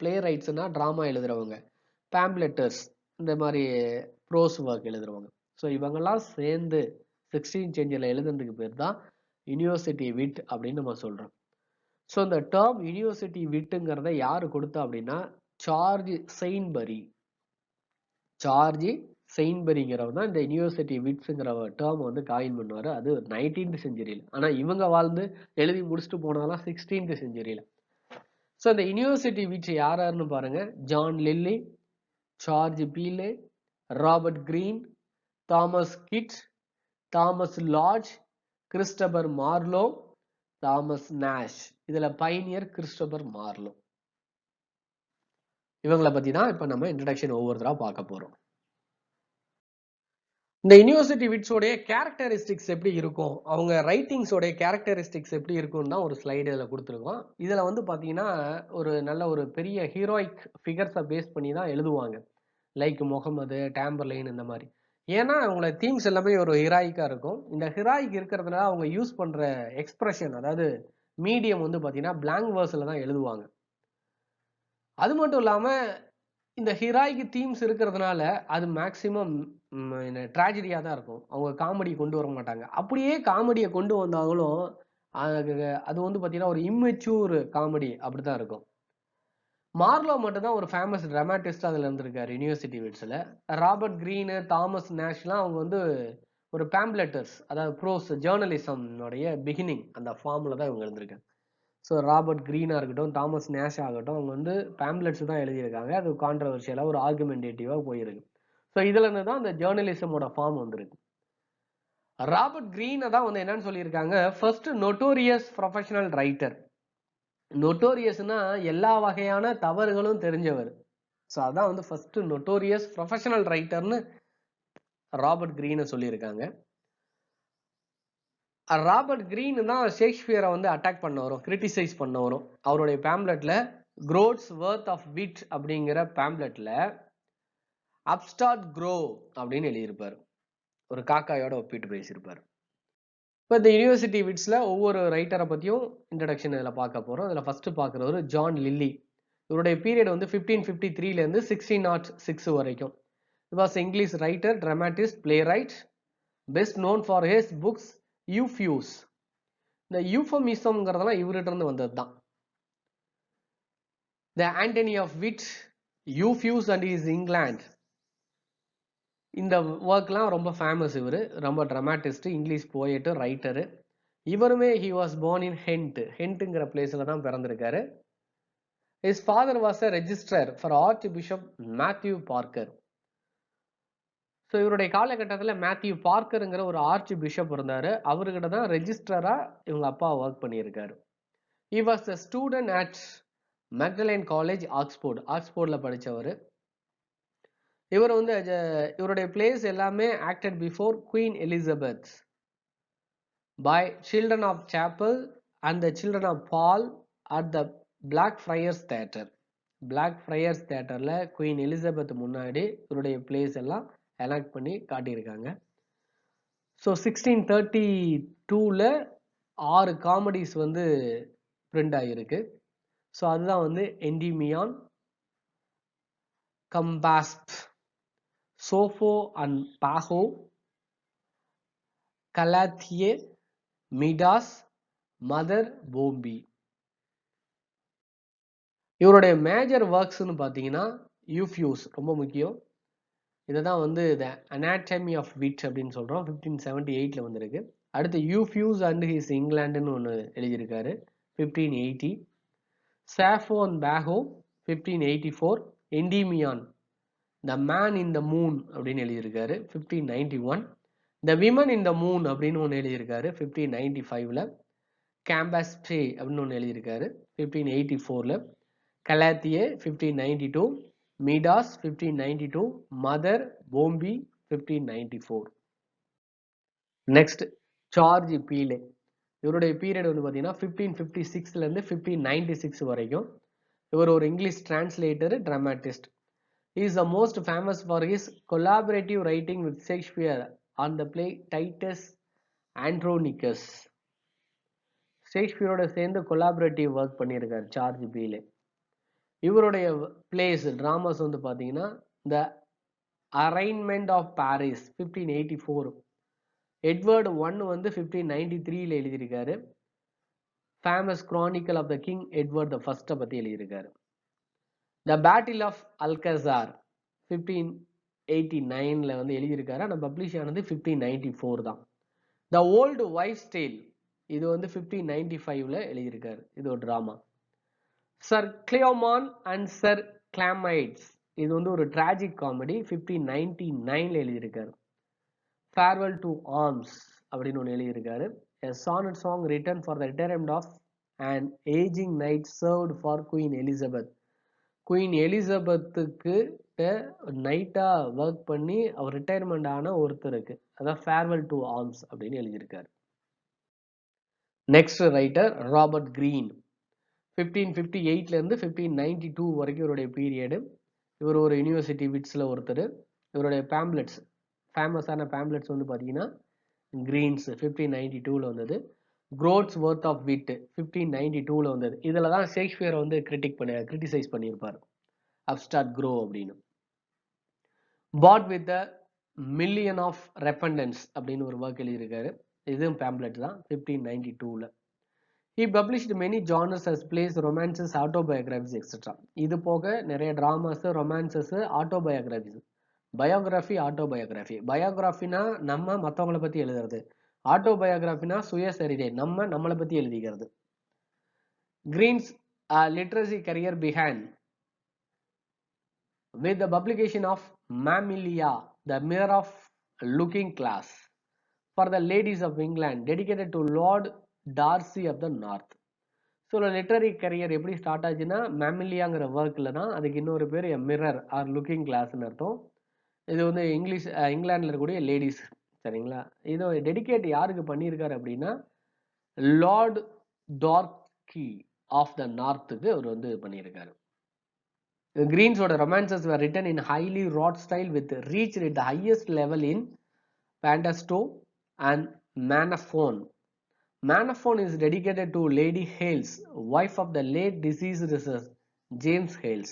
பிளே ரைட்ஸ்னா drama எழுதுறவங்க, pamphleteers இந்த மாதிரி ப்ரோஸ் ஒர்க் எழுதுறவங்க. ஸோ இவங்கெல்லாம் சேர்ந்து 16th centuryல எழுதுறதுக்கு பேர் தான் யூனிவர்சிட்டி விட் அப்படின்னு நம்ம சொல்றோம். ஸோ இந்த டேர்ம் யூனிவர்சிட்டி விட்டுங்கிறத யாரு கொடுத்தா அப்படின்னா சார்ஜ் செயின்பரி. சார்ஜ் செயின்பரிங்கிறவர் தான் இந்த யூனிவர்சிட்டி விட்ஸுங்கிற டேர்ம் வந்து காயின் பண்ணுவாரு. அது 19th centuryல. ஆனா இவங்க வாழ்ந்து எழுதி முடிச்சுட்டு போனதெல்லாம் 16th centuryல. ஸோ இந்த யூனிவர்சிட்டி விட்ஸ் யாருன்னு பாருங்க. John Lyly, George Peele, Robert Greene, Thomas Kyd, Thomas Lodge, Christopher Marlowe, Thomas Nashe. இதுல பைனியர் கிறிஸ்டபர் மார்லோ. இவங்களை பற்றி தான் இப்போ நம்ம இன்ட்ரடக்ஷன் ஒவ்வொருத்தராக பார்க்க போகிறோம். இந்த யூனிவர்சிட்டி விட்ஸோடைய கேரக்டரிஸ்டிக்ஸ் எப்படி இருக்கும், அவங்க ரைட்டிங்ஸோடைய கேரக்டரிஸ்டிக்ஸ் எப்படி இருக்கும்னு தான் ஒரு ஸ்லைடு இதில் கொடுத்துருக்கோம். இதில் வந்து பார்த்தீங்கன்னா ஒரு நல்ல ஒரு பெரிய ஹீரோயிக் ஃபிகர்ஸை பேஸ் பண்ணி தான் எழுதுவாங்க. லைக் முகமது, டேம்பர்லைன் இந்த மாதிரி. ஏன்னா அவங்களோட தீம்ஸ் எல்லாமே ஒரு ஹீராயிக்காக இருக்கும். இந்த ஹீராயிக் இருக்கிறதுனால அவங்க யூஸ் பண்ணுற எக்ஸ்பிரஷன், அதாவது மீடியம் வந்து பார்த்தீங்கன்னா பிளாங்க் வேர்ஸில் தான் எழுதுவாங்க. அது மட்டும் இல்லாமல் இந்த ஹீராய்க்கு தீம்ஸ் இருக்கிறதுனால அது மேக்சிமம் ட்ராஜடியாக தான் இருக்கும். அவங்க காமெடி கொண்டு வர மாட்டாங்க. அப்படியே காமெடியை கொண்டு வந்தாங்களும் அது வந்து பார்த்தீங்கன்னா ஒரு இம்மெச்சூர் காமெடி அப்படி தான் இருக்கும். மார்லோ மட்டும்தான் ஒரு ஃபேமஸ் ட்ராமாட்டிஸ்ட் அதில் இருந்திருக்காரு யூனிவர்சிட்டி விட்ஸில். ராபர்ட் கிரீனு, தாமஸ் நேஷ்லாம் அவங்க வந்து ஒரு பேம்ப்ளெட்டர்ஸ், அதாவது ப்ரோஸ் ஜேர்னலிசம்னுடைய பிகினிங் அந்த ஃபார்மில் தான் இவங்க இருந்திருக்காங்க. ஸோ ராபர்ட் கிரீனாக இருக்கட்டும், தாமஸ் நேஷ் ஆகட்டும், அவங்க வந்து பேம்ப்ளெட்ஸ் தான் எழுதியிருக்காங்க. அது கான்ட்ரவர்ஷியலாக ஒரு ஆர்குமெண்டேட்டிவாக போயிருக்கு. ஸோ இதுல இருந்து தான் அந்த ஜேர்னலிசமோட ஃபார்ம் வந்திருக்கு. ராபர்ட் கிரீனை தான் வந்து என்னன்னு சொல்லியிருக்காங்க, ஃபர்ஸ்ட் நோட்டோரியஸ் ப்ரொஃபஷனல் ரைட்டர். நோட்டோரியஸ்னா எல்லா வகையான தவறுகளும் தெரிஞ்சவர். ஸோ அதான் வந்து ஃபர்ஸ்ட் நோட்டோரியஸ் ப்ரொஃபஷனல் ரைட்டர்னு ராபர்ட் கிரீனை சொல்லியிருக்காங்க. ராபர்ட் கிரீன் தான் ஷேக்ஸ்பியரை வந்து அட்டாக் பண்ண வரும், கிரிட்டிசைஸ் பண்ண வரும். அவருடைய பேம்ப்ளெட்ல க்ரோட்ஸ் வர்த் ஆஃப் விட் அப்படிங்கிற பேம்ப்ளெட்ல அப்ஸ்டார்ட் க்ரோ அப்படின்னு எழுதியிருப்பார். ஒரு காக்காயோட ஒப்பிட்டு பேசியிருப்பார். இப்போ இந்த யூனிவர்சிட்டி விட்ஸில் ஒவ்வொரு ரைட்டரை பற்றியும் இன்ட்ரடக்ஷன் இதில் பார்க்க போகிறோம். இதில் ஃபஸ்ட்டு பார்க்குறவர் ஜான் லில்லி. இவருடைய பீரியட் வந்து 1553லேருந்து 1606 வரைக்கும். He was English writer, dramatist, playwright, best known for his books Euphues. இந்த யூஃபமிசம்ங்கிறதெல்லாம் இவர்கிட்ட இருந்து வந்தது தான். The Antony of Wit, Euphues and his England. இந்த ஒர்க்லாம் ரொம்ப ஃபேமஸ். இவர் ரொம்ப ட்ராமாட்டிஸ்ட், இங்கிலீஷ் போயட்டு, ரைட்டரு. இவருமே ஹி வாஸ் born in ஹென்ட்டுங்கிற பிளேஸில் தான் பிறந்திருக்காரு. His father was a registrar for archbishop Matthew Parker. So இவருடைய காலகட்டத்தில் மேத்யூ பார்க்கருங்கிற ஒரு ஆர்ச் பிஷப் இருந்தார். அவர்கிட்ட தான் ரெஜிஸ்ட்ரராக இவங்க அப்பா ஒர்க் பண்ணியிருக்காரு. He was a student at Magdalen College, ஆக்ஸ்போர்டில் படித்தவர். இவர் வந்து இவருடைய பிளேஸ் எல்லாமே acted before Queen Elizabeth by children of Chapel and the children of Paul at the Blackfriars theatre. Blackfriars தேட்டரில் குவீன் எலிசபெத் முன்னாடி இவருடைய பிளேஸ் எல்லாம் எனாக்ட் பண்ணி காட்டியிருக்காங்க. ஸோ 1632ல் 6 காமெடிஸ் வந்து பிரிண்ட் ஆகியிருக்கு. ஸோ அதுதான் வந்து Endymion, Campaspe, Sapho and Phao, Gallathea, Midas, Mother Bombie. இவருடைய மேஜர் ஒர்க்ஸ்னு பார்த்தீங்கன்னா யூஃப்யூஸ் ரொம்ப முக்கியம். இதை தான் வந்து த அனாட்டமி ஆஃப் விட் அப்படின்னு சொல்கிறோம், 1578ல் வந்திருக்கு. அடுத்து யூஃப்யூஸ் அண்ட் ஹிஸ் இங்கிலாண்டுன்னு ஒன்று எழுதியிருக்காரு, 1580. Sapho and Phao, 1584. Endymion, the man in the moon அப்படின்னு எழுதியிருக்காரு, 1591. The women in the moon அப்படின்னு ஒன்று எழுதியிருக்காரு, 1595ல். கேம்பாஸ்பே அப்படின்னு ஒன்று எழுதியிருக்காரு, 1584ல். Gallathea, 1592. Midas, 1592. Mother Bombie, 1594. Next George Peele. இவருடைய பீரியட் வந்து பார்த்தீங்கன்னா 1556லேருந்து 1596 வரைக்கும். இவர் ஒரு English translator, dramatist. He is the most famous for his collaborative writing with Shakespeare on the play Titus Andronicus. ஷேக்ஸ்பியரோட சேர்ந்து கொலாபரேட்டிவ் ஒர்க் பண்ணியிருக்காரு சார்ஜ் பீலே. இவருடைய பிளேஸ் டிராமாஸ் வந்து பார்த்தீங்கன்னா the Arraignment of Paris, 1584. Edward 1 வந்து 1593ல் எழுதியிருக்காரு. Famous chronicle of the king Edward the ஃபர்ஸ்ட்டை பற்றி எழுதியிருக்காரு. த பேட்டில் ஆஃப் அல்கசார், 1589ல் வந்து எழுதியிருக்காரு. ஆனால் பப்ளிஷ் ஆனது 1594 தான். த ஓல்டு வைஃப்ஸ் டேல், இது வந்து 1595ல் எழுதியிருக்காரு. இது ஒரு ட்ராமா. சர் கிளியோமான் அண்ட் சர் கிளாமைட்ஸ், இது வந்து ஒரு டிராஜிக் காமெடி, 1599ல் எழுதியிருக்காரு. ஃபேர்வெல் டு ஆர்ம்ஸ் அப்படின்னு ஒன்று எழுதியிருக்காரு. A sonnet song written for the retirement of an aging knight served for Queen Elizabeth. Queen எலிசபெத்துக்கு நைட்டா ஒர்க் பண்ணி அவர் ரிட்டையர்மெண்ட் ஆன ஒருத்தருக்கு, அதான் ஃபேர்வெல் டு ஆர்ம்ஸ் அப்படின்னு எழுதியிருக்காரு. Next writer Robert Greene. 1558ல இருந்து 1592 வரைக்கும் இவருடைய பீரியடு. இவர் ஒரு யூனிவர்சிட்டி விட்ஸ்ல ஒருத்தர். இவருடைய பேம்லெட்ஸ், ஃபேமஸான பேம்லெட்ஸ் வந்து பார்த்தீங்கன்னா கிரீன்ஸ் 1592ல வந்தது. குரோட்ஸ் ஒர்த் ஆஃப் விட் 1592ல வந்தது. இதில் தான் ஷேக்ஸ்பியரை வந்து கிரிட்டிசைஸ் பண்ணியிருப்பார், அப்ஸ்டார்ட் க்ரோ அப்படின்னு. Bought with the million of repentance அப்படின்னு ஒரு ஒர்க் எழுதியிருக்காரு. இதுவும் பேம்லெட் தான் 1592ல. He published many genres as plays, romances, autobiographies, etc. இது போக நிறைய dramas, romances, autobiographies. Biography, autobiography. பயோகிராஃபினா நம்ம மற்றவங்களை பற்றி எழுதுறது, ஆட்டோபயோகிராஃபினா சுயசரிதை, நம்மளை பற்றி எழுதிக்கிறது. Green's literary career began with the publication of Mammalia, the Mirror of Looking Glass for the Ladies of England, dedicated to Lord Darcy of the North. So literary career எப்படி ஸ்டார்ட் ஆச்சுன்னா, மேமிலியாங்கிற ஒர்க்கில் தான். அதுக்கு இன்னொரு பேர் மிரர் ஆர் லுக்கிங் கிளாஸ்ன்னு அர்த்தம். இது வந்து இங்கிலாண்டில் இருக்கக்கூடிய லேடிஸ், சரிங்களா. இதை டெடிகேட் யாருக்கு பண்ணியிருக்காரு அப்படின்னா, லார்ட் டார்கி ஆஃப் த நார்த்துக்கு அவர் வந்து பண்ணியிருக்காரு. கிரீன்ஸோட romances were written in highly wrought style with reached at the highest level in Pantasto and Manaphone. Manaphone is dedicated to Lady Hales, wife of the late deceased James Hales.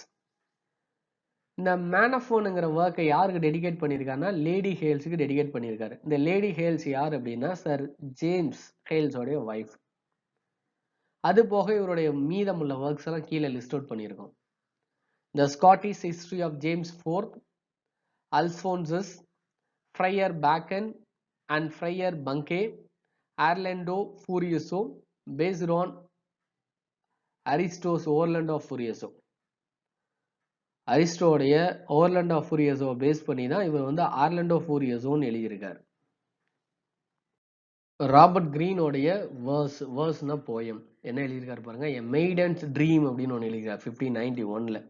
இந்த மேனஃபோனுங்கிற ஒர்க்கை யாருக்கு dedicate பண்ணியிருக்காருன்னா, lady ஹேல்ஸுக்கு dedicate பண்ணியிருக்காரு. இந்த lady Hales யார் அப்படின்னா, sir James ஹேல்ஸோடைய wife. அது போக இவருடைய மீதமுள்ள ஒர்க்ஸ் எல்லாம் கீழே லிஸ்ட் அவுட் பண்ணியிருக்கோம். The Scottish History of James IV, Alphonsus, Friar Bacon and Friar Bungay, Orlando Furioso, based on Aristo's Orlando Furioso. அரிஸ்டோடைய ஓர்லாண்டோ ஃபூரியஸோ பேஸ் பண்ணி தான் இவர் வந்து ஆர்லாண்டோ ஃபூரியஸோன்னு எழுதியிருக்கார். ராபர்ட் கிரீனோடைய வேர்ஸ்னா போயம் என்ன எழுதியிருக்காரு பாருங்க. எ மெய்டன்ஸ் ட்ரீம் அப்படின்னு ஒன்று எழுதியிருக்கார் 1591ல.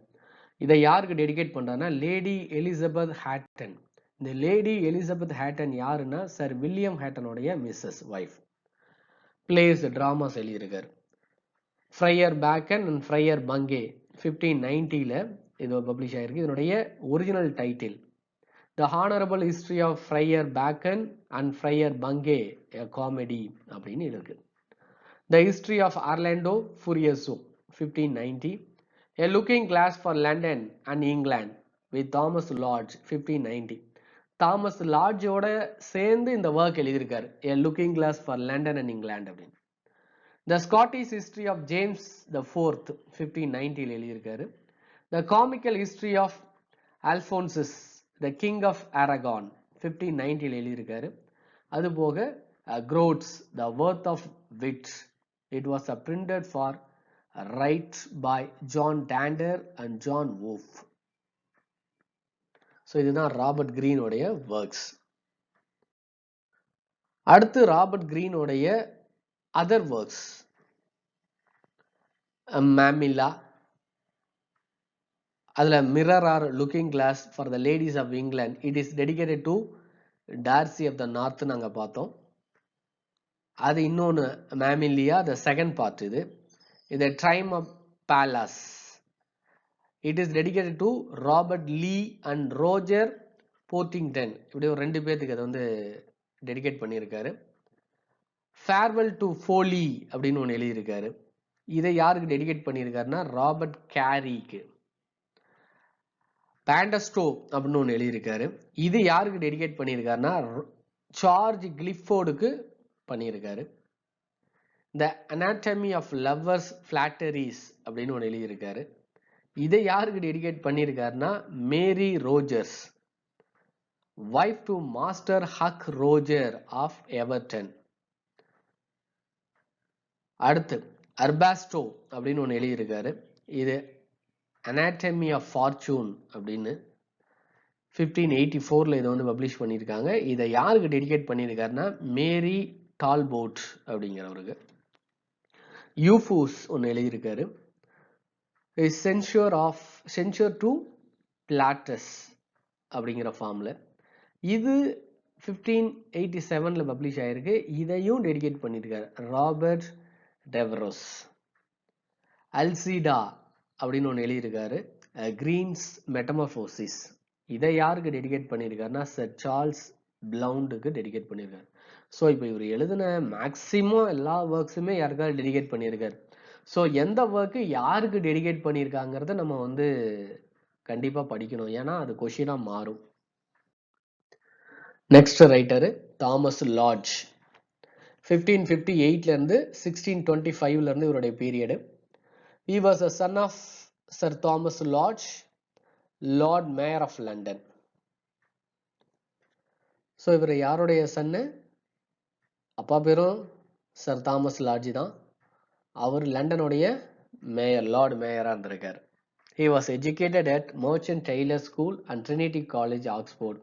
இதை யாருக்கு டெடிகேட் பண்றாருன்னா, லேடி எலிசபெத் ஹேட்டன். இந்த லேடி எலிசபெத் ஹேட்டன் யாருன்னா, சர் வில்லியம் ஹேட்டனுடைய மிஸ்ஸஸ் ஒய்ஃப். பிளேஸ், டிராமாஸ் எழுதியிருக்காரு. Friar Bacon and Friar Bungay 1590ல இது பப்ளிஷ் ஆயிருக்கு. இதனுடைய original title the honourable history of Friar Bacon and Friar Bungay a comedy அப்படின்னு இருக்கு. The history of Orlando Furioso 1590. A Looking Glass for London and England with Thomas Lodge 1590. Thomas லாட்ஜோட சேர்ந்து இந்த work எழுதியிருக்காரு, A Looking Glass for London and England அப்படின்னு. The Scottish History of James IV 1590ல எழுதியிருக்காரு. The Comical History of Alphonsus, the King of Aragon 1590ல எழுதியிருக்காரு. அதுபோக Groats, The Worth of Wit. It was printed for right by John Dander and John Wolf. ஸோ இதுதான் Robert கிரீனோடைய works. அடுத்து Robert கிரீனோடைய other works. Mamillia, அதில் mirror or looking glass for the ladies of England, it is dedicated to Darcy of the North நாங்கள் பார்த்தோம். அது இன்னொன்று மேமிலியா, த செகண்ட் பார்ட். இது triumph of Pallas, it is dedicated to Robert Lee and Roger Portington. இப்படி ஒரு 2 பேர்த்துக்கு அதை வந்து டெடிகேட் பண்ணியிருக்காரு. ஃபேர்வெல் டு ஃபோலி அப்படின்னு ஒன்று எழுதியிருக்காரு. இதை யாருக்கு டெடிகேட் பண்ணியிருக்காருன்னா, ராபர்ட் கேரிக்கு. பேண்டஸ்டோ அப்படின்னு ஒன்று எழுதியிருக்காரு. இது யாருக்கு டெடிகேட் பண்ணியிருக்காருன்னா, சார்ஜ் கிளிஃபோர்டுக்கு பண்ணியிருக்காரு. The anatomy of lovers flatteries அப்படின்னு ஒன்று எழுதியிருக்காரு. இதை யாருக்கு டெடிகேட் பண்ணியிருக்காருன்னா, Mary Rogers, wife to master Hugh Roger of Everton. அடுத்து அர்பாஸ்டோ அப்படின்னு ஒன்று எழுதியிருக்காரு. இது அனாட்டமி ஆஃப் ஃபார்ச்சூன் அப்படின்னு 1584ல இதை வந்து பப்ளிஷ் பண்ணியிருக்காங்க. இதை யாருக்கு டெடிகேட் பண்ணியிருக்காருன்னா, மேரி டால்போட் அப்படிங்கிறவருக்கு. யூஃபூஸ் ஒன்று எழுதியிருக்காரு. is censure to Plautus அப்படிங்கிற ஃபார்மில். இது 1587 பப்ளிஷ் ஆயிருக்கு. இதையும் டெடிகேட் பண்ணியிருக்காரு ராபர்ட் டெவரோஸ். அல்சிடா அப்படின்னு ஒன்று எழுதியிருக்காரு, கிரீன்ஸ் மெட்டமார்போசிஸ். இதை யாருக்கு டெடிகேட் பண்ணியிருக்காருன்னா சர் சார்ல்ஸ் பிளவுண்டுக்கு டெடிகேட் பண்ணியிருக்காரு. ஸோ இப்போ இவர் எழுதின மேக்சிமம் எல்லா ஒர்க்ஸுமே யாருக்காவது டெடிகேட் பண்ணியிருக்காரு. ஸோ எந்த ஒர்க்கு யாருக்கு டெடிகேட் பண்ணியிருக்காங்கிறத நம்ம வந்து கண்டிப்பாக படிக்கணும், ஏன்னா அது கொஷினாக மாறும். Next writer Thomas lodge. 1558 1625 இவருடைய period. He was a son of Sir Thomas Lodge, Lord Mayor of London. So இவர் யாருடைய சன்னு? அப்பா பேரும் சர் தாமஸ் லாட்ஜ் தான். அவர் லண்டனுடைய மேயர், லார்ட் மேயராக இருந்திருக்கார். He was educated at Merchant Taylor School and Trinity College, Oxford.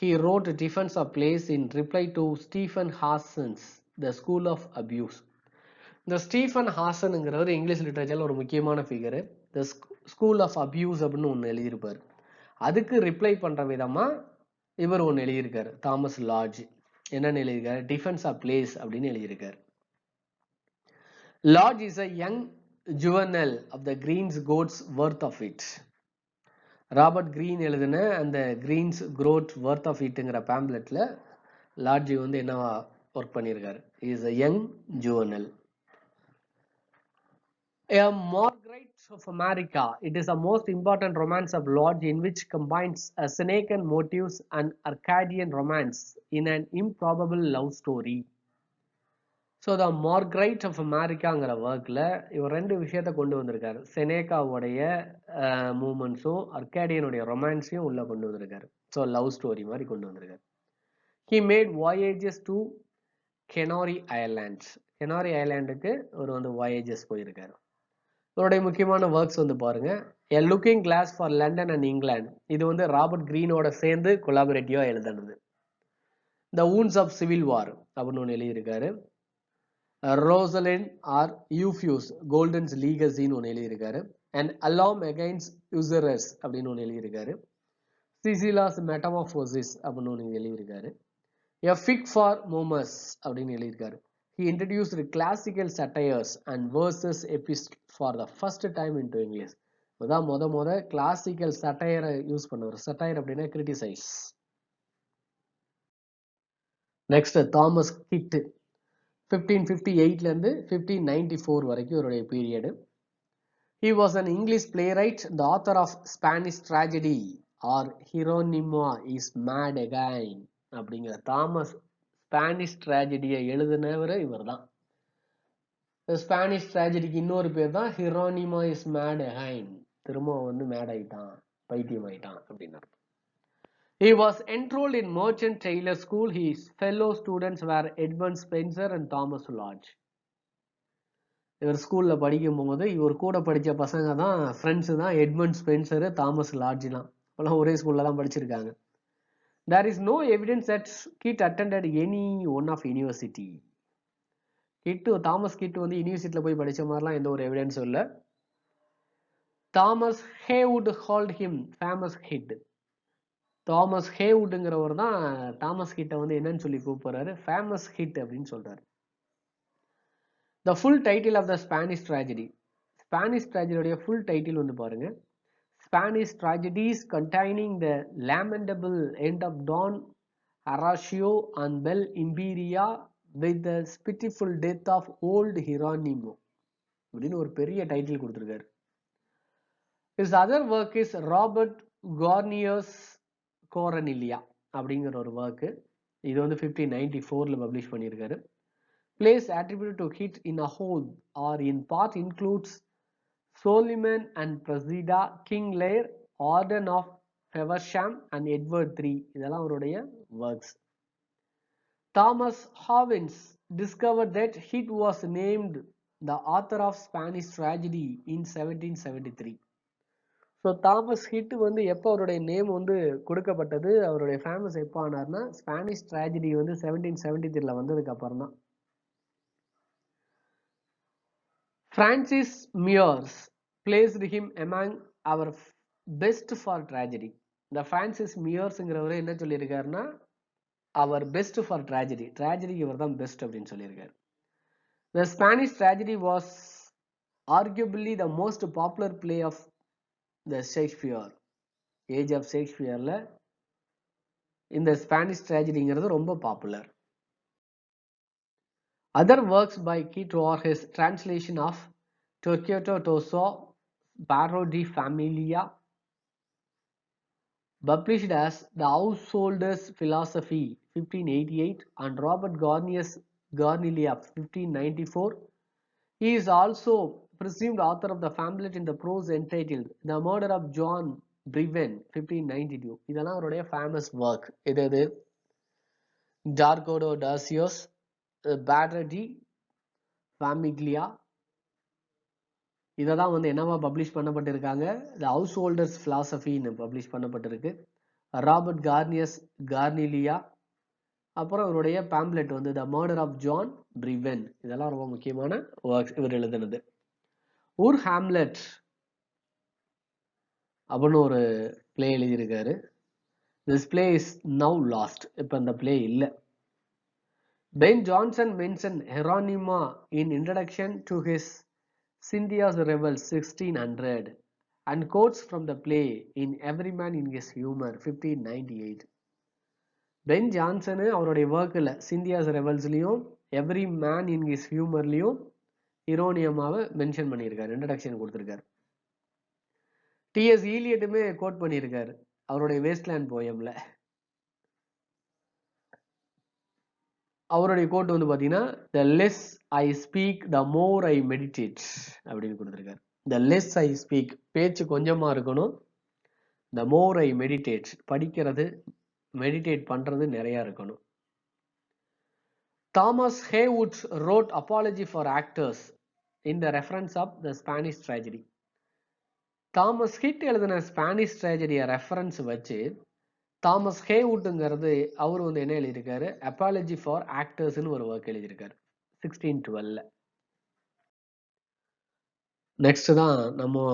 He wrote Defense of Place in reply to Stephen Hasen's The School of Abuse. இந்த Stephen ஹாசனுங்கிறவர் English லிட்ரேச்சரில் ஒரு முக்கியமான figure. The school of abuse அப்படின்னு ஒன்று எழுதியிருப்பார். அதுக்கு reply பண்ணுற விதமாக இவர் ஒன்று எழுதியிருக்காரு தாமஸ் லாட்ஜ். என்னன்னு எழுதியிருக்காரு? டிஃபென்ஸ் ஆஃப் பிளேஸ் அப்படின்னு எழுதியிருக்காரு. Lodge is a young Juvenal of the Greene's groats worth of it. Robert Greene எழுதின அந்த கிரீன்ஸ் குரோத் வர்த் ஆஃப் இட்டுங்கிற பேம்ப்லெட்டில் லாட்ஜி வந்து என்ன ஒர்க் பண்ணியிருக்காரு? Is a young Juvenal. A Margaret of America. It is the most important romance of Lodge, in which combines a Senecan motives and Arcadian romance in an improbable love story. So the Margaret of Americaங்கிற ஒர்க்கில் இவர் ரெண்டு விஷயத்தை கொண்டு வந்திருக்காரு. செனேக்காவுடைய மூமெண்ட்ஸும் அர்காடியனுடைய ரொமான்ஸையும் உள்ள கொண்டு வந்திருக்காரு. So love story மாதிரி கொண்டு வந்திருக்காரு. He made voyages to Canary Islands. கெனாரி ஐலாண்டுக்கு ஒரு வந்து voyages போயிருக்காரு. இவருடைய முக்கியமான ஒர்க்ஸ் வந்து பாருங்க. A looking glass for London and England. இது வந்து ராபர்ட் கிரீனோட சேர்ந்து கொலாபரேட்டிவா எழுதுனது. The wounds of civil war அப்படின்னு ஒன்று எழுதியிருக்காரு. ரோசலின் ஆர் யூஃபியூஸ் கோல்டன்ஸ் லீகசின்னு ஒன்று எழுதியிருக்காரு. அண்ட் அலாம் அகைன்ஸ்ட் யூசரஸ் அப்படின்னு ஒன்று எழுதியிருக்காரு. சிசிலாஸ் மெட்டமார்போசிஸ் அப்படின்னு ஒன்று எழுதியிருக்காரு. எ ஃபிக் ஃபார் மோமஸ் அப்படின்னு எழுதியிருக்காரு. He introduced classical satires and verses epists for the first time into English. அதான் முத கிளாசிக்கல் சட்டையரை யூஸ் பண்ணுவார். சட்டையர் அப்படின்னா கிரிட்டிசைஸ். Next Thomas Kyd. 1558 1594 வரைக்கும் இவருடைய period. He was an English playwright, the author of Spanish tragedy or Hieronima is mad again அப்படிங்கிற Thomas Spanish ட்ராஜடியை எழுதினவர் இவர் தான். ஸ்பானிஷ் ட்ராஜடிக்கு இன்னொரு பேர் தான் ஹிரோனிமா இஸ் மேட் அகைன். திரும்ப வந்து மேட் ஆயிட்டான், பைத்தியம் ஆயிட்டான் அப்படின்னு. He was enrolled in Merchant Taylor School. His fellow students were Edmund Spenser and Thomas Lodge. இவர் ஸ்கூல்ல படிக்கும் போது இவர் கூட படித்த பசங்க தான் ஃப்ரெண்ட்ஸு தான் எட்மண்ட் ஸ்பென்சரு, தாமஸ் லாட்ஜ்லாம். இப்போலாம் ஒரே ஸ்கூல்ல தான் படிச்சிருக்காங்க. There is no evidence that Kitt attended any one of university. Thomas Kyd வந்து யூனிவர்சிட்டியில் போய் படித்த மாதிரிலாம் எந்த ஒரு எவிடன்ஸும் இல்லை. Thomas Heywood called him famous hit. Thomas ஹேவுட்டுங்கிறவர் தான் தாமஸ் கிட்ட வந்து என்னன்னு சொல்லி கூப்பிடுறாரு? ஃபேமஸ் ஹிட் அப்படின்னு சொல்றாரு. The full title of the Spanish tragedy. Spanish tragedy full title வந்து பாருங்க. Spanish tragedies containing the lamentable end of Don Horatio and Belle Imperia with the pitiful death of old Hieronimo அப்படின்னு ஒரு பெரிய title கொடுத்திருக்காரு. His other work is Robert Garnier's Coronelia அப்படிங்கிற ஒரு work. இது வந்து 1594 பப்ளிஷ் பண்ணியிருக்காரு. Plays attributed to Kitt in a whole or in part includes Soliman and Presida, King Lear, Arden of Feversham and Edward III. இதெல்லாம் அவருடைய works. Thomas Hobbins discovered that Kitt was named the author of Spanish tragedy in 1773. So Thomas hit வந்து எப்போ அவருடைய name வந்து கொடுக்கப்பட்டது, அவருடைய famous எப்போ ஆனார்னா Spanish tragedy வந்து 1773 வந்ததுக்கு அப்புறம் தான். Francis Mears placed him among our best for tragedy. இந்த பிரான்சிஸ் மியர்ஸ்ங்கிறவர் என்ன சொல்லியிருக்காருன்னா அவர் பெஸ்ட் ஃபார் ட்ராஜடி, ட்ராஜடிக்கு இவர் தான் பெஸ்ட் அப்படின்னு சொல்லியிருக்காரு. The Spanish tragedy was arguably the most popular play of the Shakespeare. Age of ஷேக்ஸ்பியர்ல இந்த ஸ்பானிஷ் ட்ராஜடிங்கிறது ரொம்ப popular. Other works by Kyd or his translation of Torquato Tasso, Barro di Familia, published as The Householder's Philosophy 1588 and Robert Garnier's Garnilia 1594. He is also presumed author of the pamphlet in the prose entitled The Murder of John Breven 1592. இதெல்லாம் அவருடைய famous work. இது Torquato Tasso's Barro di Famiglia. இதை தான் வந்து என்னவா publish பண்ணப்பட்டிருக்காங்க, the house holders ஃபிலாசபின்னு publish பண்ணப்பட்டிருக்கு. ராபர்ட் கார்னியஸ் கார்னிலியா, அப்புறம் இவருடைய பேம்ப்ளெட் வந்து the murder of John Brewen. இதெல்லாம் ரொம்ப முக்கியமான ஒர்க்ஸ் இவர் எழுதுனது. ஊர் ஹாம்லெட் அப்படின்னு ஒரு பிளே எழுதியிருக்காரு. This play is now lost. இப்போ இந்த பிளே இல்லை. Ben Jonson mention Hieronimo in introduction to his Cynthia's Revels 1600 and quotes from the play in Every Man in His Humor 1598. Ben Jonson அவருடைய ஒர்க்கில் Cynthia's ரெவல்ஸ்லையும் every man in his ஹியூமர்லையும் இரோனியமாவை mention பண்ணியிருக்காரு, introduction கொடுத்துருக்காரு. TS ஈலியட்டுமே quote பண்ணியிருக்காரு அவருடைய வேஸ்ட்லேண்ட் போயம்ல. அவருடைய கோட் வந்து பார்த்தீங்கன்னா the less I speak the more I meditate அப்படின்னு கொடுத்துருக்காரு. the less I speak, பேச்சு கொஞ்சமா இருக்கணும், the more I meditate, படிக்கிறது மெடிடேட் பண்றது நிறைய இருக்கணும். Thomas Haywood wrote Apology for Actors in the reference of the Spanish tragedy. Thomas hit எழுதின ஸ்பானிஷ் ட்ராஜடியை ரெஃபரன்ஸ் வச்சு தாமஸ் ஹேவுட்ங்கிறது அவர் வந்து என்ன எழுதியிருக்காரு, அப்பாலஜி ஃபார் ஆக்டர்ஸ்னு ஒரு ஒர்க் எழுதியிருக்காரு 1612. நெக்ஸ்ட் தான் நம்ம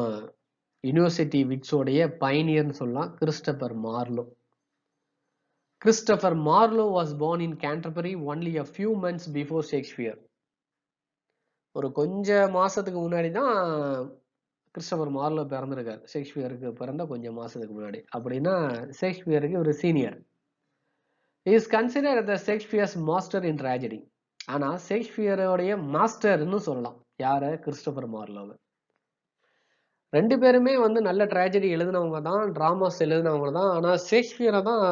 யூனிவர்சிட்டி விட்ஸோடைய பைனியர்னு சொல்லலாம், Christopher Marlowe. Christopher Marlowe was born in Canterbury only a few months before Shakespeare. ஒரு கொஞ்ச மாசத்துக்கு முன்னாடி தான் கிறிஸ்டபர் மார்லோ பிறந்திருக்காரு, ஷேக்ஸ்பியருக்கு பிறந்த கொஞ்சம் மாசத்துக்கு முன்னாடி. அப்படின்னா ஷேக்ஸ்பியருக்கு ஒரு senior. Is considered the Shakespeare's master in tragedy. ஆனா ஷேக்ஸ்பியருடைய மாஸ்டர்னு சொல்லலாம் யார, கிறிஸ்டபர் மார்லோவை. ரெண்டு பேருமே வந்து நல்ல ட்ராஜடி எழுதினவங்க தான், டிராமாஸ் எழுதினவங்க தான். ஆனா ஷேக்ஸ்பியரை தான்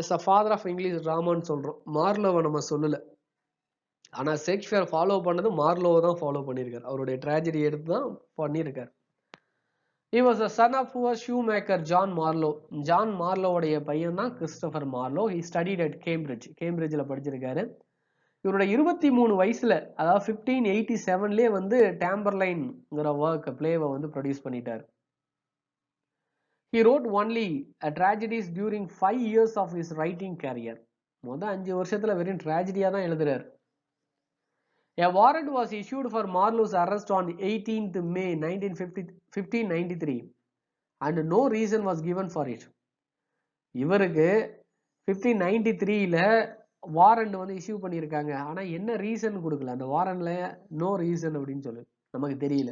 is a father of English டிராமான்னு சொல்றோம், மார்லோவை நம்ம சொல்லல. ஆனா ஷேக்ஸ்பியர் ஃபாலோ பண்ணது மார்லோவை தான் ஃபாலோ பண்ணியிருக்காரு, அவருடைய ட்ராஜடி எடுத்து தான் பண்ணியிருக்காரு. He was a son of poor shoemaker John Marlowe. John Marloweோடைய பையன் தான் Christopher Marlowe. He studied at Cambridge. கேம்பிரிட்ஜில் படிச்சிருக்காரு. இவரோட 23 வயசுல, அதாவது 1587லேயே வந்து டேம்பர்லைன்ங்கிற ஒர்க் பிளேவை வந்து ப்ரொடியூஸ் பண்ணிட்டார். He wrote only tragedies during 5 years of his writing career. மொதல் 5 வருஷத்துல வெறும் ட்ராஜடியா தான் எழுதுறாரு. A warrant was issued for Marlowe's arrest on 18th May 1593 and no reason was given for it. இவருக்கு 1593ல வாரண்ட் வந்து இஷ்யூ பண்ணியிருக்காங்க, ஆனா என்ன ரீசன் கொடுக்கல. அந்த வாரண்ட்ல நோ ரீசன் அப்படின்னு சொல்லு நமக்கு தெரியல.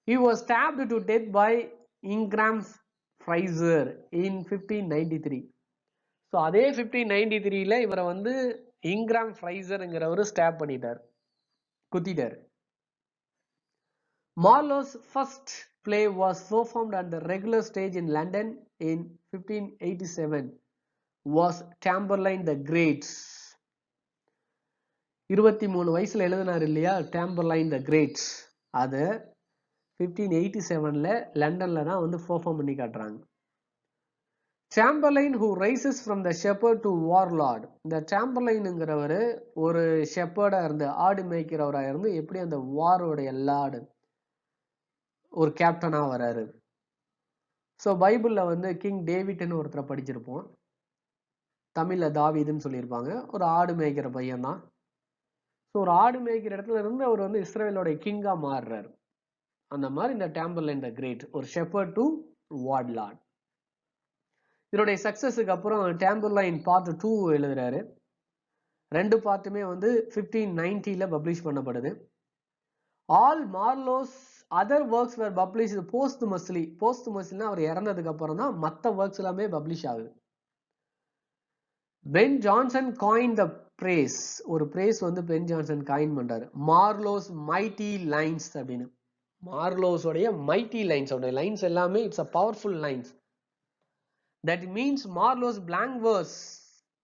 He was stabbed to death by Ingram Fraser in 1593. So அதே 1593ல இவரை வந்து இன்கிராம் ஃப்ரைசர்ங்கிறவரு ஸ்டாப் பண்ணிட்டார், குத்திட்டார். Marlowe's first play was performed on the regular stage in London in 1587 was Tamburlaine the Great. 23 வயசுல எழுதினார் இல்லையா Tamburlaine the Great, அது 1587ல லண்டன்ல தான் வந்து பெர்ஃபார்ம் பண்ணி காட்டுறாங்க. Chamberlain who rises from the shepherd to warlord. இந்த சாம்பர்லைனுங்கிறவர் ஒரு ஷெப்பர்டா இருந்து, ஆடு மேய்க்கிறவரா இருந்து எப்படி அந்த வாரோடைய லார்டு ஒரு கேப்டனா வராரு. ஸோ பைபிள்ல வந்து கிங் டேவிட்னு ஒருத்தரை படிச்சிருப்போம், தமிழ்ல தாவீதுன்னு சொல்லியிருப்பாங்க. ஒரு ஆடு மேய்க்கிற பையன் தான். ஸோ ஒரு ஆடு மேய்க்கிற இடத்துல இருந்து அவர் வந்து இஸ்ரேலோடைய கிங்கா மாறுறாரு. அந்த மாதிரி இந்த Tamburlaine the Great, ஒரு shepherd to warlord. இதனுடைய சக்சஸுக்கு அப்புறம் Tamburlaine பார்ட் 2 எழுதுறாரு. ரெண்டு பார்ட்டுமே வந்து 1590ல பப்ளிஷ் பண்ணப்படுது. All Marlowe's other works were published posthumously. Posthumously அவர் இறந்ததுக்கு அப்புறம் தான் மற்ற ஒர்க்ஸ் எல்லாமே பப்ளிஷ் ஆகுது. Ben Jonson coin the phrase, ஒரு பிரேஸ் வந்து பென் ஜான்சன் காயின் பண்றாரு, மார்லோஸ் மைட்டி லைன்ஸ் அப்படின்னு. மார்லோஸோடைய மைட்டி லைன்ஸ், அவருடைய லைன்ஸ் எல்லாமே it's a powerful lines. That means Marlowe's blank verse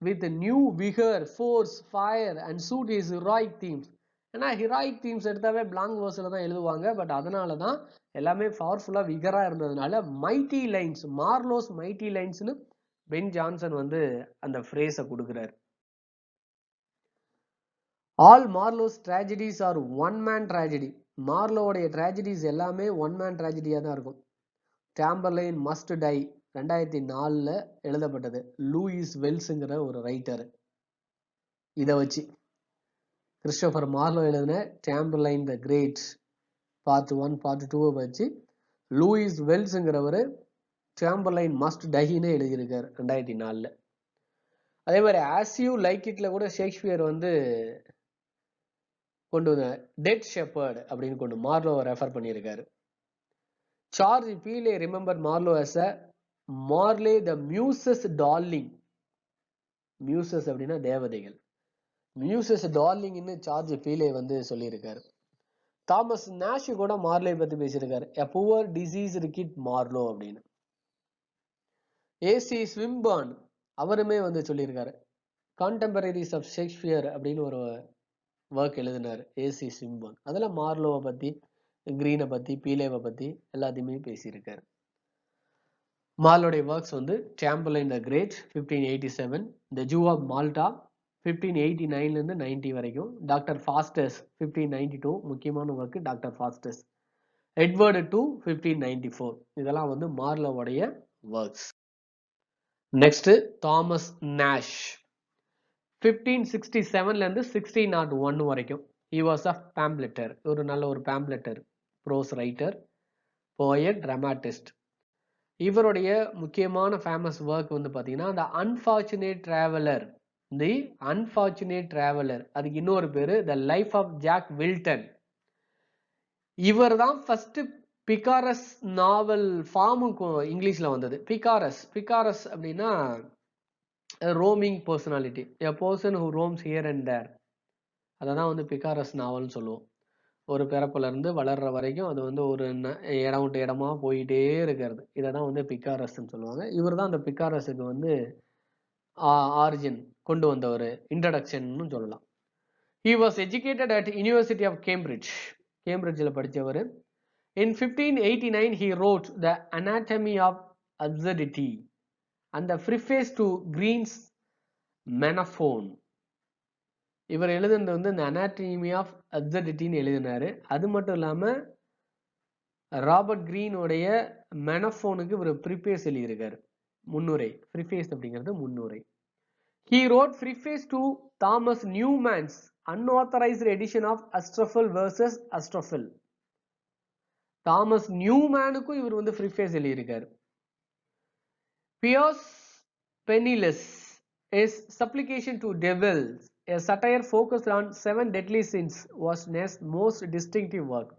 with new vigor, force, fire and suit his heroic themes. ஏன்னா heroic themes எடுத்தாவே blank verseல தான் எழுதுவாங்க. பட் அதனால தான் எல்லாமே பவர்ஃபுல்லா விகரா இருந்ததுனால மைட்டி லைன்ஸ், மார்லோஸ் மைட்டி லைன்ஸ்னு பென் ஜான்சன் வந்து அந்த ஃப்ரேஸை கொடுக்குறாரு. All Marlowe's tragedies are one man tragedy. மார்லோவுடைய ட்ராஜடிஸ் எல்லாமே ஒன் மேன் ட்ராஜடியாக தான் இருக்கும். Tamburlaine மஸ்ட் டை 2004ல் எழுதப்பட்டது, லூயிஸ் வெல்ஸுங்கிற ஒரு ரைட்டர். இதை வச்சு கிறிஸ்டோபர் மார்லோ எழுதின Tamburlaine the Great part 1 part 2 வச்சு லூயிஸ் வெல்ஸுங்கிறவர் Tamburlaine மஸ்ட் டைன்னு எழுதியிருக்கார் 2004ல். அதே மாதிரி ஆஸ் யூ லைக் இட்ல கூட ஷேக்ஸ்பியர் வந்து கொண்டு வந்த டெட் ஷெப்பர்ட் அப்படின்னு கொண்டு மார்லோவை ரெஃபர் பண்ணியிருக்காரு. George Peele remember Marlowe as a Marley the Muses darling. Muses அப்படின்னா தேவதைகள். மியூசஸ் டார்லிங்னு சார்ஜ் பீலே வந்து சொல்லியிருக்காரு. தாமஸ் நாஷ் கூட மார்லே பத்தி பேசியிருக்காரு, a poor diseased kid Marlowe அப்படின்னு. ஏசி ஸ்வின்பர்ன் அவருமே வந்து சொல்லியிருக்காரு, கான்டெம்பரரிஸ் ஆஃப் ஷேக்ஸ்பியர் அப்படின்னு ஒரு ஒர்க் எழுதினார் ஏசி ஸ்வின்பர்ன். அதில் மார்லோவை பற்றி, கிரீனை பற்றி, பீலேவை பற்றி எல்லாத்தையுமே பேசியிருக்காரு. மார்லோடைய ஒர்க்ஸ் வந்து Tamburlaine the Great 1587, The Jew of Malta 1589லேருந்து 90 வரைக்கும், டாக்டர் ஃபாஸ்டஸ் 1592 முக்கியமான ஒர்க்கு டாக்டர் ஃபாஸ்டஸ், எட்வர்டு 2 1594. இதெல்லாம் வந்து மார்லோவுடைய ஒர்க்ஸ். நெக்ஸ்ட் தாமஸ் நாஷ் 1567லேருந்து 1601 வரைக்கும். He was a pamphleter, ஒரு நல்ல ஒரு pamphleter, prose writer, poet, dramatist. இவருடைய முக்கியமான ஃபேமஸ் ஒர்க் வந்து பார்த்தீங்கன்னா the unfortunate traveller. The unfortunate traveller, அதுக்கு இன்னொரு பேரு the life of Jack Wilton. இவர் தான் ஃபர்ஸ்ட் பிகாரஸ் நாவல் ஃபார்முக்கு இங்கிலீஷ்ல வந்தது. பிகாரஸ் அப்படின்னா roaming personality, a person who roams here and there. அதை தான் வந்து பிகாரஸ் நாவல்னு சொல்லுவோம். ஒரு பிறப்புல இருந்து வளர்ற வரைக்கும் அது வந்து ஒரு இடம் விட்டு இடமா போயிட்டே இருக்கிறது. இதை தான் வந்து பிகாரஸ்ன்னு சொல்லுவாங்க. இவர் தான் அந்த பிகாரஸுக்கு வந்து ஆரிஜின் கொண்டு வந்த ஒரு இன்ட்ரடக்ஷன்னு சொல்லலாம். He was educated at University of Cambridge. கேம்பிரிட்ஜில் படித்தவர். In 1589 he wrote The Anatomy of Absurdity and the preface to Green's Menaphone. இவர் எழுதுனது வந்து இந்த அனாட்டமி ஆஃப் அப்சர்டிட்டின்னு எழுதினாரு. அது மட்டும் இல்லாமல் ராபர்ட் கிரீனுடைய மெனஃபோனுக்கு இவர் ப்ரிஃபேஸ் எழுதியிருக்காரு, முன்னுரை. ப்ரிஃபேஸ் அப்படிங்கிறது முன்னுரை. He wrote preface to Thomas Newman's unauthorized edition of Astrophel versus Astrophel. Thomas நியூமேனுக்கும் இவர் வந்து ப்ரிஃபேஸ் எழுதியிருக்காரு. Pius Penniless is Supplication to Devils, a satire focused on 7 deadly sins, was Nash's most distinctive work.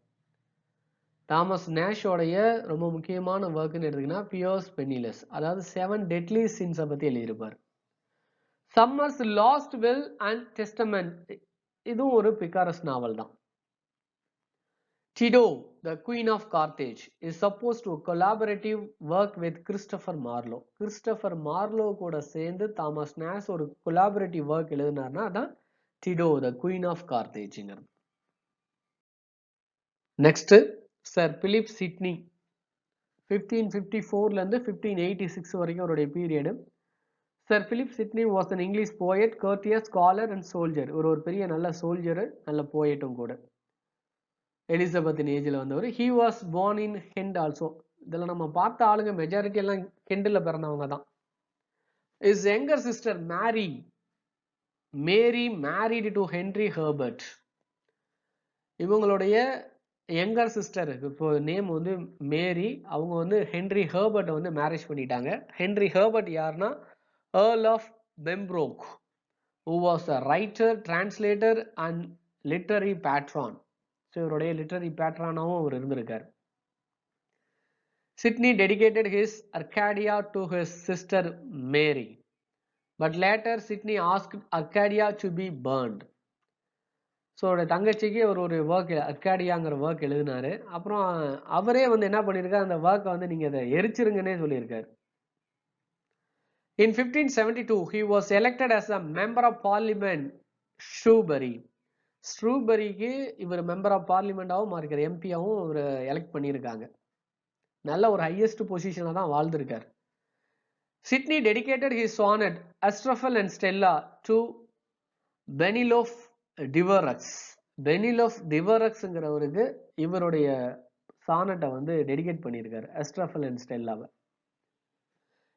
Thomas நேஷோடைய ரொம்ப முக்கியமான ஒர்க்னு எடுத்தீங்கன்னா piers பெனிலஸ், அதாவது 7 deadly sins பற்றி எழுதியிருப்பார். Summers last will and testament, இதுவும் ஒரு பிகாரஸ் நாவல் தான். Tidot, the Queen of Carthage, is supposed to collaborative work with Christopher Marlowe. Christopher Marlowe கூட சேர்ந்து தாமஸ் நாஷ் ஒரு கொலாபரேட்டிவ் ஒர்க் எழுதினார்னா அதான் Tidot, the Queen of Carthageங்கிறது. நெக்ஸ்ட் சர் பிலிப் சிட்னி 1554லேருந்து 1586 வரைக்கும் அவருடைய period. Sir Philip Sidney was an English poet, courtier, scholar and soldier. ஒரு பெரிய நல்ல சோல்ஜரு, நல்ல போயட்டும் கூட. எலிசபெத்தின் ஏஜில் வந்தவர். He was born in Kent also. இதில் நம்ம பார்த்த ஆளுங்க மெஜாரிட்டி எல்லாம் கெண்டில் பிறந்தவங்க தான். Is younger sister Mary married to Henry Herbert. இவங்களுடைய யங்கர் சிஸ்டர் இப்போ நேம் வந்து மேரி, அவங்க வந்து ஹென்ரி ஹெர்பர்ட்டை வந்து மேரேஜ் பண்ணிட்டாங்க. ஹென்ரி ஹெர்பர்ட் யாருன்னா Earl of Pembroke, who was a writer, translator and literary patron. So இவருடைய லிட்டரரி பேட்ரானாவும் அவர் இருந்திருக்கார். Sidney dedicated his Arcadia to his sister Mary, but later Sidney asked Arcadia to be burned. So அவருடைய தங்கச்சிக்கு அவர் ஒரு work அர்காடியாங்கிற work எழுதினாரு. அப்புறம் அவரே வந்து என்ன பண்ணியிருக்காரு, அந்த ஒர்க்கை வந்து நீங்கள் அதை எரிச்சிருங்கன்னே சொல்லியிருக்காரு. In 1572, he was elected as a member of parliament Shrewsbury. ஸ்ட்ரூபரிக்கு இவர் மெம்பர் ஆஃப் பார்லிமெண்டாகவும் மாறிருக்கார், எம்பியாவும் இவர் எலெக்ட் பண்ணியிருக்காங்க. நல்ல ஒரு ஹையஸ்ட் பொசிஷனாக தான் வாழ்ந்திருக்கார். Sidney dedicated his sonnet Astrophel and Stella to Benilov Diverux. பெனிலோஃப் டிவரக்ஸ்ங்கிறவருக்கு இவருடைய சானட்டை வந்து டெடிகேட் பண்ணியிருக்காரு, அஸ்ட்ராஃபல் and ஸ்டெல்லாவை.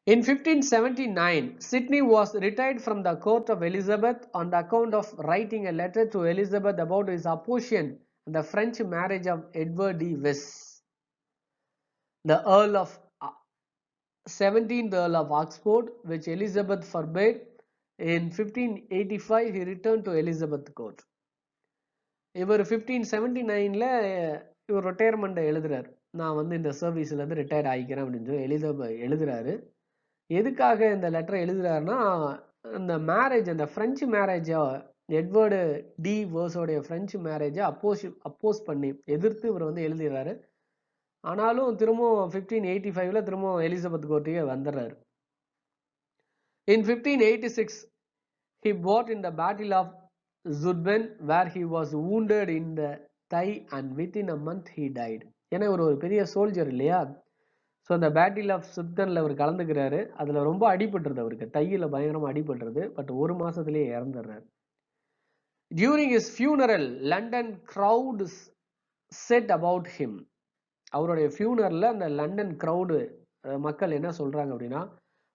In 1579, Sidney was retired from the court of Elizabeth on the account of writing a letter to Elizabeth about his opposition and the French marriage of Edward de Wes, the Earl of 17th Earl of Oxford, which Elizabeth forbade. In 1585, he returned to Elizabeth court. இவர் 1579ல இவர் ரிட்டையர்மெண்ட்டை எழுதுறாரு, நான் வந்து இந்த சர்வீஸ்லேருந்து retired ஆகிக்கிறேன் அப்படின்னு சொல்லி Elizabeth எழுதுறாரு. எதுக்காக இந்த லெட்டரை எழுதுறாருன்னா, இந்த மேரேஜ், அந்த ஃப்ரெஞ்சு மேரேஜை, எட்வர்டு டி வேர்ஸோடைய ஃப்ரெஞ்சு மேரேஜை அப்போஸ் பண்ணி எதிர்த்து இவர் வந்து எழுதுறாரு. ஆனாலும் திரும்பவும் 1585ல திரும்பவும் எலிசபெத் கோர்ட்டுக்கே வந்துடுறாரு. In 1586, he fought in the Battle of Zutphen, where he was wounded in the thigh and within a month he died. ஏன்னா ஒரு பெரிய சோல்ஜர் இல்லையா, ஸோ அந்த பேட்டில் ஆஃப் சுத்தனில் அவர் கலந்துக்கிறாரு. அதில் ரொம்ப அடிபட்டுருது, அவருக்கு தையில் பயங்கரமாக அடிபட்டுருது. பட் ஒரு மாதத்துலேயே இறந்துடுறாரு. During his funeral, London crowd said about him. அவருடைய ஃபியூனரலில் அந்த லண்டன் க்ரௌடு மக்கள் என்ன சொல்கிறாங்க அப்படின்னா,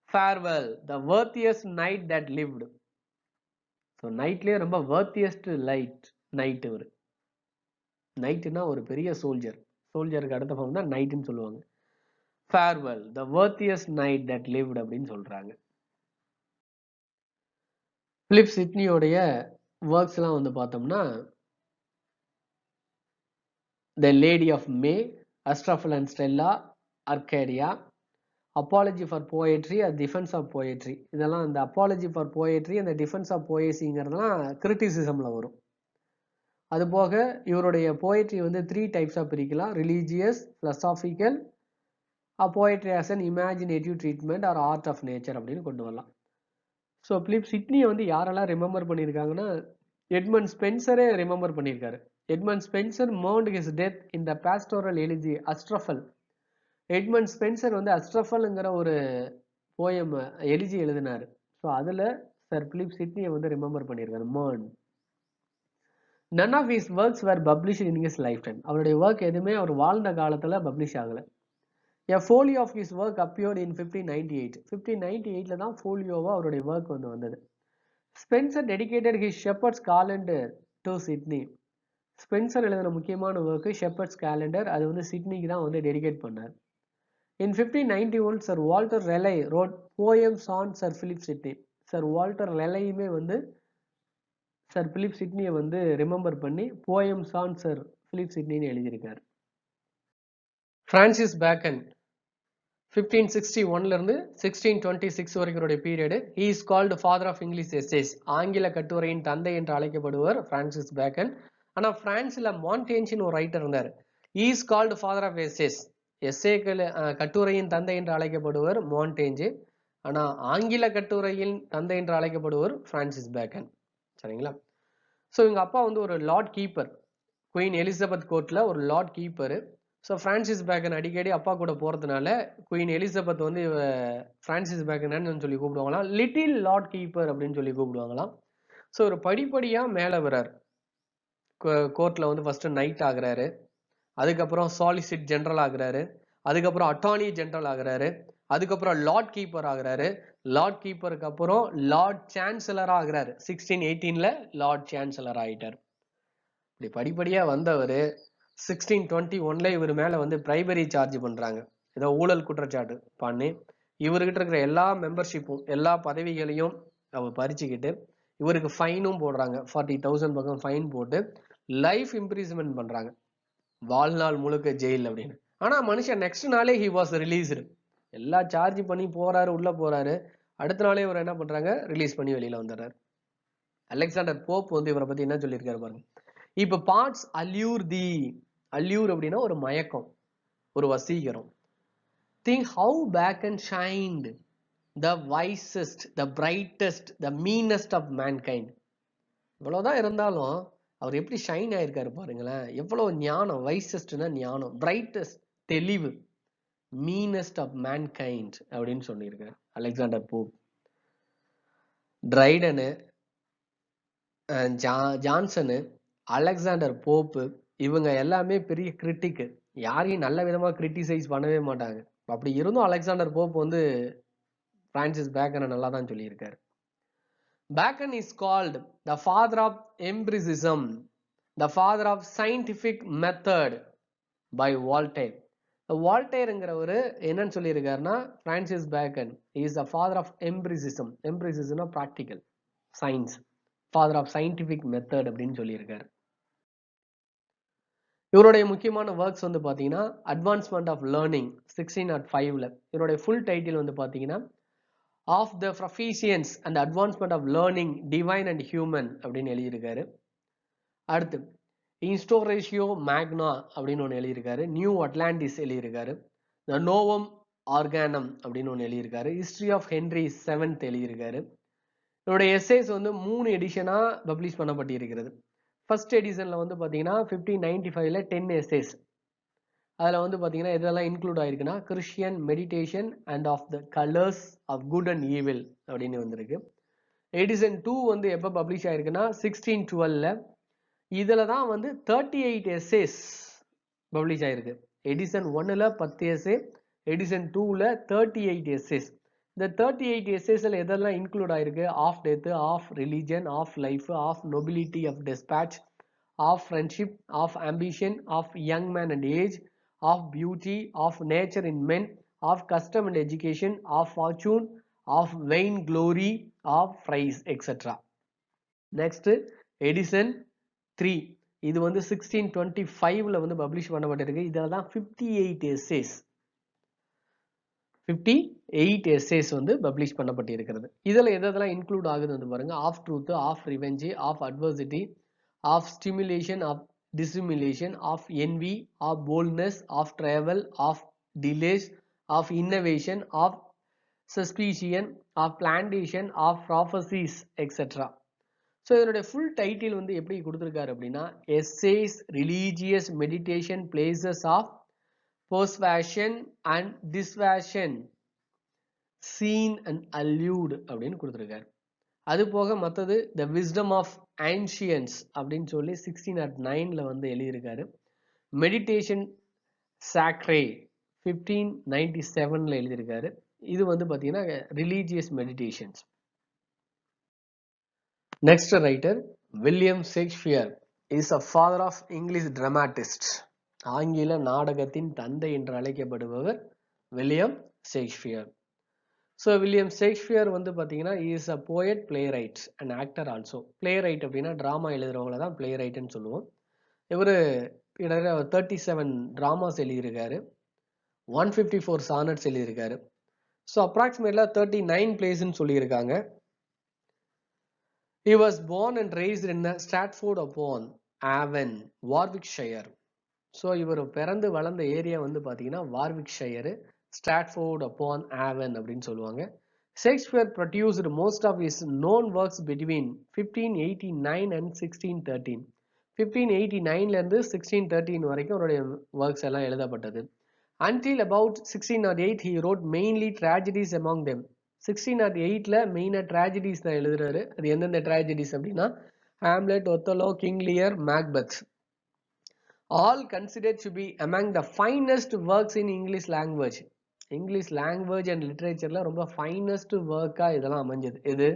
farewell, the worthiest knight that lived. So நைட்லேயே ரொம்ப worthiest நைட் இவர். நைட்டுனா ஒரு பெரிய சோல்ஜர், சோல்ஜருக்கு அடுத்த ஃபார்ம் தான் நைட்டுன்னு சொல்லுவாங்க. farewell, the worthiest knight that lived அப்படின்னு சொல்றாங்க. பிலிப் சிட்னியோடைய ஒர்க்ஸ்லாம் வந்து பார்த்தோம்னா, The Lady of May, Astrophel and Stella, Arcadia, Apology for Poetry, A Defense of Poetry. இதெல்லாம் இந்த Apology for Poetry and The Defense of Poesyங்கிறதுலாம் கிரிட்டிசிசமில் வரும். அதுபோக இவருடைய போயட்ரி வந்து 3 டைப்ஸாக பிரிக்கலாம், religious, philosophical, poetry as an imaginative treatment or art of nature அப்படின்னு கொண்டு வரலாம். ஸோ பிலிப் சிட்னியை வந்து யாரெல்லாம் ரிமெம்பர் பண்ணியிருக்காங்கன்னா, எட்மண்ட் ஸ்பென்சரே ரிமெம்பர் பண்ணியிருக்காரு. Edmund Spenser mourned his death in the pastoral elegy Astrophel. Edmund Spenser வந்து அஸ்ட்ரஃபல்ங்கிற ஒரு போயம் எலிஜி எழுதினார். ஸோ அதில் சர் பிலிப் சிட்னியை வந்து ரிமெம்பர் பண்ணியிருக்காரு, mourned. None of his works were published in his lifetime. அவருடைய ஒர்க் எதுவுமே அவர் வாழ்ந்த காலத்தில் பப்ளிஷ் ஆகலை. A folio of his work appeared in 1598. 1598ல தான் ஃபோலியோவாக அவருடைய ஒர்க் வந்து வந்தது. Spencer dedicated his Shepherd's Calendar to Sydney. Spencer எழுதின முக்கியமான ஒர்க்கு ஷெப்பர்ட்ஸ் கேலண்டர், அது வந்து சிட்னிக்கு தான் வந்து டெடிகேட் பண்ணார். In 1591, Sir Walter Raleigh wrote poems on Sir Philip Sidney. Sir Walter Raleighமே வந்து சர் பிலிப் சிட்னியை வந்து ரிமெம்பர் பண்ணி போயம்ஸ் ஆன் சர் பிலிப் சிட்னின்னு எழுதியிருக்கார். பிரான்சிஸ் பேக்கன் 1561லேருந்து 1626 வரைக்கும் period. He is called father of English essays. ஆங்கில கட்டுரையின் தந்தை என்று அழைக்கப்படுவர் பிரான்சிஸ் பேக்கன். ஆனால் பிரான்ஸில் மாண்டேஞ்சின்னு ஒரு ரைட்டர் இருந்தார். He is called father of essays. எஸ்ஸேக்கள் கட்டுரையின் தந்தை என்று அழைக்கப்படுவர் மாண்டேஞ்சு. ஆனால் ஆங்கில கட்டுரையின் தந்தை என்று அழைக்கப்படுவர் பிரான்சிஸ் பேக்கன். சரிங்களா? ஸோ இவங்க அப்பா வந்து ஒரு லார்ட் கீப்பர், குயின் எலிசபெத் கோர்ட்டில் ஒரு Lord keeper. So Francis bacon அடிக்கடி அப்பா கூட போகிறதுனால குயின் எலிசபெத் வந்து பிரான்சிஸ் பேக்கன் சொல்லி கூப்பிடுவாங்களாம், லிட்டில் லார்ட் கீப்பர் அப்படின்னு சொல்லி கூப்பிடுவாங்களாம். ஸோ ஒரு படிப்படியாக மேலே வர்றார். கோர்ட்டில் வந்து ஃபஸ்ட்டு நைட் ஆகுறாரு, அதுக்கப்புறம் சாலிசிட் ஜெனரல் ஆகுறாரு, அதுக்கப்புறம் அட்டார்னி ஜெனரல் ஆகுறாரு, அதுக்கப்புறம் லார்ட் கீப்பர் ஆகுறாரு. லார்ட் கீப்பருக்கு அப்புறம் லார்ட் சான்சலர் ஆகுறாரு. 1618ல லார்ட் சான்சலர் ஆகிட்டார். இப்படி படிப்படியாக வந்தவர் 1621ல இவர் மேல வந்து பிரைபரி சார்ஜ் பண்றாங்க, ஏதோ ஊழல் குற்றச்சாட்டு பண்ணி இவர்கிட்ட இருக்கிற எல்லா மெம்பர்ஷிப்பும் எல்லா பதவிகளையும் அவர் பறிச்சுக்கிட்டு இவருக்கு ஃபைனும் போடுறாங்க. 40,000 பக்கம் ஃபைன் போட்டு லைஃப் இம்ப்ரீஸ்மெண்ட் பண்றாங்க, வாழ்நாள் முழுக்க ஜெயில் அப்படின்னு. ஆனா மனுஷன் நெக்ஸ்ட் நாளே ஹி வாஸ் ரிலீஸ்டு. எல்லா சார்ஜ் பண்ணி போறாரு, உள்ள போறாரு, அடுத்த நாளே இவர் என்ன பண்றாங்க, ரிலீஸ் பண்ணி வெளியில வந்துடுறாரு. அலெக்சாண்டர் போப் வந்து இவரை பத்தி என்ன சொல்லியிருக்காரு பாருங்க. இப்ப பார்ட்ஸ் அல்யூர் தி, அல்யூர் அப்படின்னா ஒரு மயக்கம், ஒரு வசீகரம். Think how Bacon shined, the wisest, the brightest, the meanest of mankind. இவ்வளவுதான் இருந்தாலும் அவர் எப்படி ஷைன் ஆயிருக்காரு பாருங்களேன். எவ்வளவு ஞானம், வைசஸ்ட்னா ஞானம், பிரைட்டஸ்ட் தெளிவு, மீனஸ்ட் ஆஃப் மேன்கைண்ட் அப்படின்னு சொல்லியிருக்காரு அலெக்சாண்டர் போப். ட்ரைடனு, ஜான்சனு, அலெக்சாண்டர் போப்பு இவங்க எல்லாமே பெரிய கிரிட்டிக்கு, யாரையும் நல்ல விதமா கிரிட்டிசைஸ் பண்ணவே மாட்டாங்க. அப்படி இருந்தும் அலெக்சாண்டர் போப் வந்து பிரான்சிஸ் பேக்கனை நல்லா தான் சொல்லியிருக்காரு. Bacon is called the father of empiricism, the father of scientific method by Voltaire. வால்டேர்ங்கிறவரு என்னன்னு சொல்லியிருக்காருன்னா, Francis Bacon is the father of empiricism. எம்பிரிசிசம்னா practical science, father of scientific method அப்படின்னு சொல்லியிருக்காரு. இவருடைய முக்கியமான ஒர்க்ஸ் வந்து பார்த்தீங்கன்னா அட்வான்ஸ்மெண்ட் ஆஃப் லேர்னிங் 1605ல. இவருடைய ஃபுல் டைட்டில் வந்து பார்த்தீங்கன்னா of the proficience and advancement of learning divine and human அப்படின்னு எழுதியிருக்காரு. அடுத்து இன்ஸ்டோரேஷியோ மேக்னா அப்படின்னு ஒன்று எழுதியிருக்காரு. நியூ அட்லாண்டிஸ் எழுதியிருக்காரு. த நோவம் ஆர்கானம் அப்படின்னு ஒன்று எழுதியிருக்காரு. ஹிஸ்ட்ரி ஆஃப் ஹென்ரி 7th எழுதியிருக்காரு. இவருடைய எஸ்ஸேஸ் வந்து 3 எடிஷனா பப்ளிஷ் பண்ணப்பட்டிருக்கிறது. ஃபர்ஸ்ட் எடிஷன்ல வந்து பார்த்தீங்கன்னா 1595ல 10 எஸ்ஸேஸ். அதில் வந்து பார்த்தீங்கன்னா இதெல்லாம் இன்க்ளூட் ஆயிருக்குன்னா Christian meditation and of the colours of good and evil அப்படின்னு வந்திருக்கு. எடிஷன் 2 வந்து எப்போ பப்ளிஷ் ஆயிருக்குன்னா 1612ல. இதில் தான் வந்து 38 எஸ்ஸேஸ் பப்ளிஷ் ஆயிருக்கு. எடிஷன் 1ல 10 எஸ்ஸே, எடிஷன் 2ல 38 எஸ்ஸேஸ். இந்த 38 எஸ்ஸேஸ்ல எதெல்லாம் இன்க்ளூட் ஆயிருக்கு? Of death, of religion, of life, of nobility of despatch, of friendship, of ambition, of young man and age, of beauty, of nature in men, of custom and education, of fortune, of vain glory, of praise etcetera. Next edition 3 இது வந்து 1625ல வந்து publish பண்ணப்பட்டிருக்கு. இதில் தான் 58 essays, 58 essays வந்து publish பண்ணப்பட்டிருக்கிறது. இதில் எதெல்லாம் இன்க்ளூட் ஆகுது வந்து பாருங்க. Of truth, of revenge, of adversity, of stimulation, of dissimulation, of envy, of boldness, of travel, of delays, of innovation, of suspicion, of plantation, of prophecies etcetera. So இதனுடைய full title வந்து எப்படி கொடுத்துருக்காரு அப்படின்னா essays religious meditation places of persuasion and dissuasion seen and allowed அப்படின்னு கொடுத்துருக்காரு. அது போக மற்றது த விஸ்டம் ஆஃப் ஆன்ஷியன்ஸ் அப்படின்னு சொல்லி 1609ல வந்து எழுதியிருக்காரு. மெடிடேஷன் சாக்ரே 1597ல எழுதியிருக்காரு. இது வந்து பார்த்தீங்கன்னா religious meditations. Next writer William Shakespeare is a father of English dramatist. ஆங்கில நாடகத்தின் தந்தை என்று அழைக்கப்படுபவர் William Shakespeare. So William Shakespeare வந்து பார்த்தீங்கன்னா is a poet, playwright and actor also. Playwright அப்படின்னா ட்ராமா எழுதுறவங்கள தான் பிளே ரைட்னு சொல்லுவோம். இவர் 37 ட்ராமாஸ் எழுதியிருக்காரு, 154 சானட்ஸ் எழுதியிருக்காரு. ஸோ அப்ராக்சிமேட்லாக 39 பிளேஸ்ன்னு சொல்லியிருக்காங்க. He was born and raised in Stratford upon Avon, Warwickshire. So இவர் பிறந்து வளர்ந்த ஏரியா வந்து பார்த்தீங்கன்னா வார்விக்ஷயர், ஸ்ட்ராட்ஃபோர்ட் அப்பான் ஆவன் அப்படின்னு சொல்லுவாங்க. Shakespeare produced most of his known works between 1589 and 1613. 1589ல இருந்து 1613 வரைக்கும் அவருடைய ஒர்க்ஸ் எல்லாம் எழுதப்பட்டது. Until about 1608 he wrote mainly tragedies among them. 1608ல மெயினாக ட்ராஜடிஸ் தான் எழுதுறாரு. அது எந்தெந்த ட்ராஜடிஸ் அப்படின்னா Hamlet, Othello, King Lear, Macbeth. All considered to be among the finest works in English language. English language and லிட்ரேச்சர்ல ரொம்ப ஃபைனஸ்ட் ஒர்க்கா இதெல்லாம் அமைஞ்சது. இது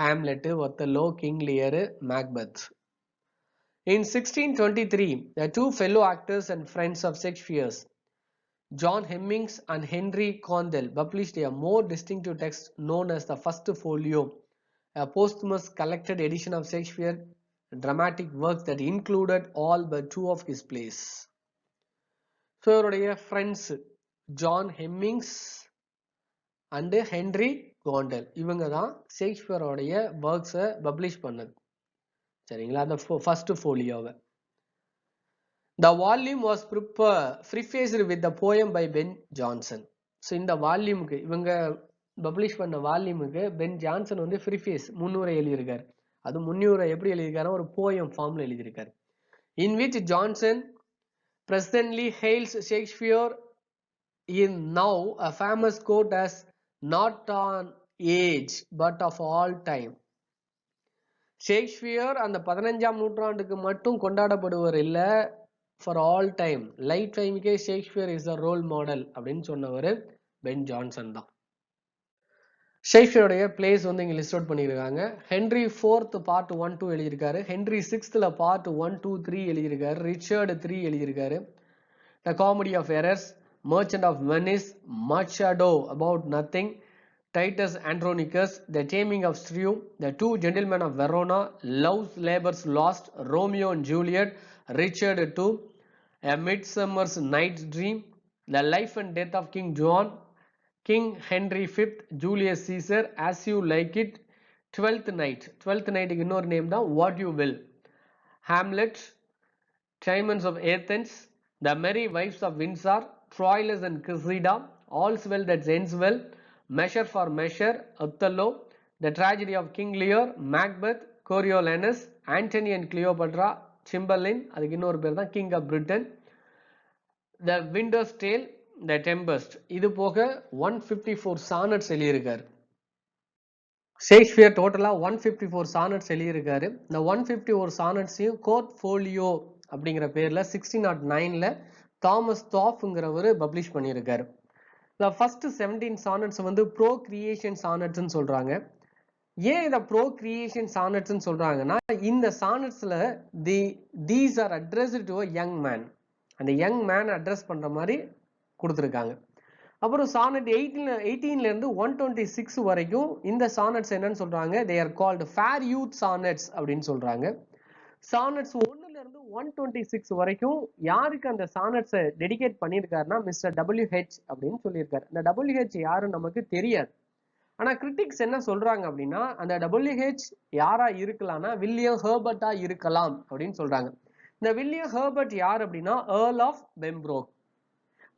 Hamlet, Othello, King Lear, Macbeth. In 1623, the two fellow actors and friends of Shakespeare, John Hemmings and Henry Condell, published a more distinctive text known as the First Folio, a posthumous collected edition of Shakespeare dramatic works that included all but two of his plays. So, இவருடைய friends John ஹெம்மிங்ஸ் and Henry கோண்டல் இவங்க தான் ஷேக்ஸ்பியரோடைய ஒர்க்ஸை publish பண்ணது. சரிங்களா, அந்த first ஃபோலியோவை. The volume was prefaced with the poem by Ben Jonson. So இந்த வால்யூமுக்கு இவங்க publish பண்ண வால்யூமுக்கு pen Jonson வந்து ப்ரிஃபேஸ் முன்னுரை எழுதியிருக்காரு. அது முன்னுரை எப்படி எழுதியிருக்காரு, ஒரு போயம் ஃபார்ம்ல எழுதியிருக்காரு. In which Johnson presently hails Shakespeare in now a famous quote as not on age but of all time. Shakespeare அந்த 15ஆம் நூற்றாண்டுக்கு மட்டும் கொண்டாடப்படுவர் இல்ல, ஃபார் ஆல் டைம், லைஃப் டைமுக்கே Shakespeare is a role model அப்படின்னு சொன்னவர் பென் ஜான்சன் தான். ஷேக்ஸ்பியருடைய பிளேஸ் வந்து இங்க லிஸ்ட் அவுட் பண்ணியிருக்காங்க. ஹென்ரி 4th பார்ட் 1, 2 எழுதியிருக்காரு. ஹென்ரி 6th பார்ட் 1, 2, 3 எழுதியிருக்காரு. ரிச்சர்டு 3 எழுதியிருக்காரு. The Comedy of Errors, Merchant of Venice, Machado, About Nothing, Titus Andronicus, The Taming of Shrew, The Two Gentlemen of Verona, Love's Labour's Lost, Romeo and Juliet, Richard II, A Midsummer's Night's Dream, The Life and Death of King John, King Henry V, Julius Caesar, As You Like It, Twelfth Night, Twelfth Night இன்னொரு name தான் What You Will, Hamlet, Timons of Athens, The Merry Wives of Windsor, Troilus and Cressida, All's Well That Ends Well, Measure for Measure, Othello, The Tragedy of King Lear, Macbeth, Coriolanus, Antony and Cleopatra, Cymbeline, அதுக்கு இன்னொரு பேர் தான் King of Britain, The Winter's Tale, The Tempest. இது போக 154 sonnets எழுதியிருக்காரு. Shakespeare டோட்டலா 154 sonnets எழுதியிருக்காரு. இந்த 154 sonnetsையும் கோர்ட் ஃபோலியோ அப்படிங்கிற பேர்ல 1609ல தாமஸ் தாஃப்ங்கிறவர் பப்ளிஷ் பண்ணியிருக்காரு. The first 17 sonnets வந்து ப்ரோ கிரியேஷன் சானட்ஸ்னு சொல்றாங்க. ஏன் இதை ப்ரோ கிரியேஷன் சானட்ஸ்னு சொல்றாங்கன்னா, இந்த சானட்ஸ்ல these are addressed to a young man, அந்த யங் மேன் அட்ரஸ் பண்ற மாதிரி கொடுத்துருக்காங்க. அப்புறம் சானட் 18ல இருந்து 126 வரைக்கும் இந்த சானட்ஸ் என்னன்னு சொல்றாங்க, they are called fair youth sonnets அப்படின்னு சொல்றாங்க. சானட்ஸ் 1ல இருந்து 126 வரைக்கும் யாருக்கு அந்த சானட்ஸை டெடிகேட் பண்ணியிருக்காருன்னா மிஸ்டர் WH அப்படின்னு சொல்லியிருக்காரு. இந்த WH யாருன்னு நமக்கு தெரியாது. ஆனா கிரிட்டிக்ஸ் என்ன சொல்றாங்க அப்படின்னா, அந்த WH யாரா இருக்கலாம்னா வில்லியம் ஹெர்பர்ட்டா இருக்கலாம் அப்படின்னு சொல்றாங்க. இந்த வில்லியம் ஹெர்பர்ட் யார் அப்படின்னா ஏர்ல் ஆஃப் பெம்ப்ரோக்.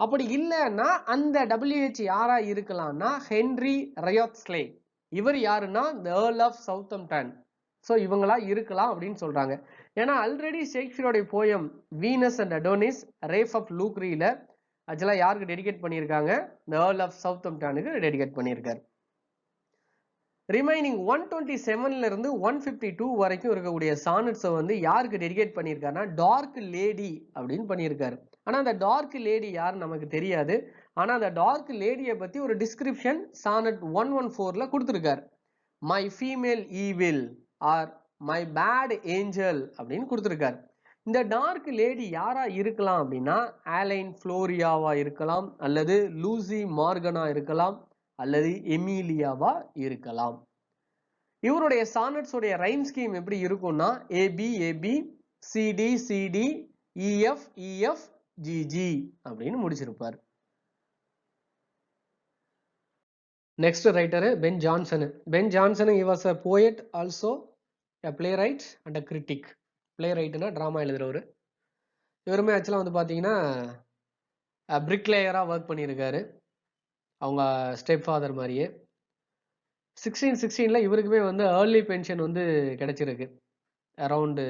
அப்படி இல்லைன்னா அந்த WH யாரா இருக்கலாம்னா ஹென்ரி ரயோத்ஸ்லே. இவர் யாருன்னா the Earl of Southampton. So இவங்களா இருக்கலாம் அப்படின்னு சொல்றாங்க. ஏன்னா ஆல்ரெடி ஷேக்ஸ்பியருடைய poem Venus and Adonis rape of லூக்ரியில ஆக்சுவலா யாருக்கு டெடிகேட் பண்ணியிருக்காங்க, the Earl of Southamptonக்கு டெடிகேட் பண்ணியிருக்காரு. ரிமைனிங் 127ல இருந்து 152 வரைக்கும் இருக்கக்கூடிய சானட்ஸை வந்து யாருக்கு டெடிகேட் பண்ணியிருக்காருன்னா டார்க் லேடி அப்படின்னு பண்ணியிருக்காரு. ஆனா அந்த டார்க் லேடி யாருன்னு நமக்கு தெரியாது. ஆனா அந்த டார்க் லேடியை பத்தி ஒரு டிஸ்கிரிப்ஷன் சானட் 114ல கொடுத்துருக்காரு. My female evil or my bad angel அப்படின்னு கொடுத்துருக்காரு. இந்த டார்க் லேடி யாரா இருக்கலாம் அப்படின்னா ஆலைன் ஃப்ளோரியாவா இருக்கலாம், அல்லது லூசி மார்கனா இருக்கலாம், அல்லது எமிலியாவா இருக்கலாம். இவருடைய சானட்ஸ் உடைய ரைம் ஸ்கீம் எப்படி இருக்கும்னா AB AB CD CD EF EF GG அப்படின்னு முடிச்சிருப்பார். Next writer Ben Jonson. Ben Jonson he was a poet also a playwright and a critic. பிளேரைட்னா டிராமா எழுதுறவர். இவருமே ஆக்சுவலாக வந்து பார்த்தீங்கன்னா பிரிக்லேயராக ஒர்க் பண்ணியிருக்காரு அவங்க ஸ்டெப் ஃபாதர் மாதிரியே. 1616ல இவருக்குமே வந்து ஏர்லி பென்ஷன் வந்து கிடைச்சிருக்கு, அரௌண்டு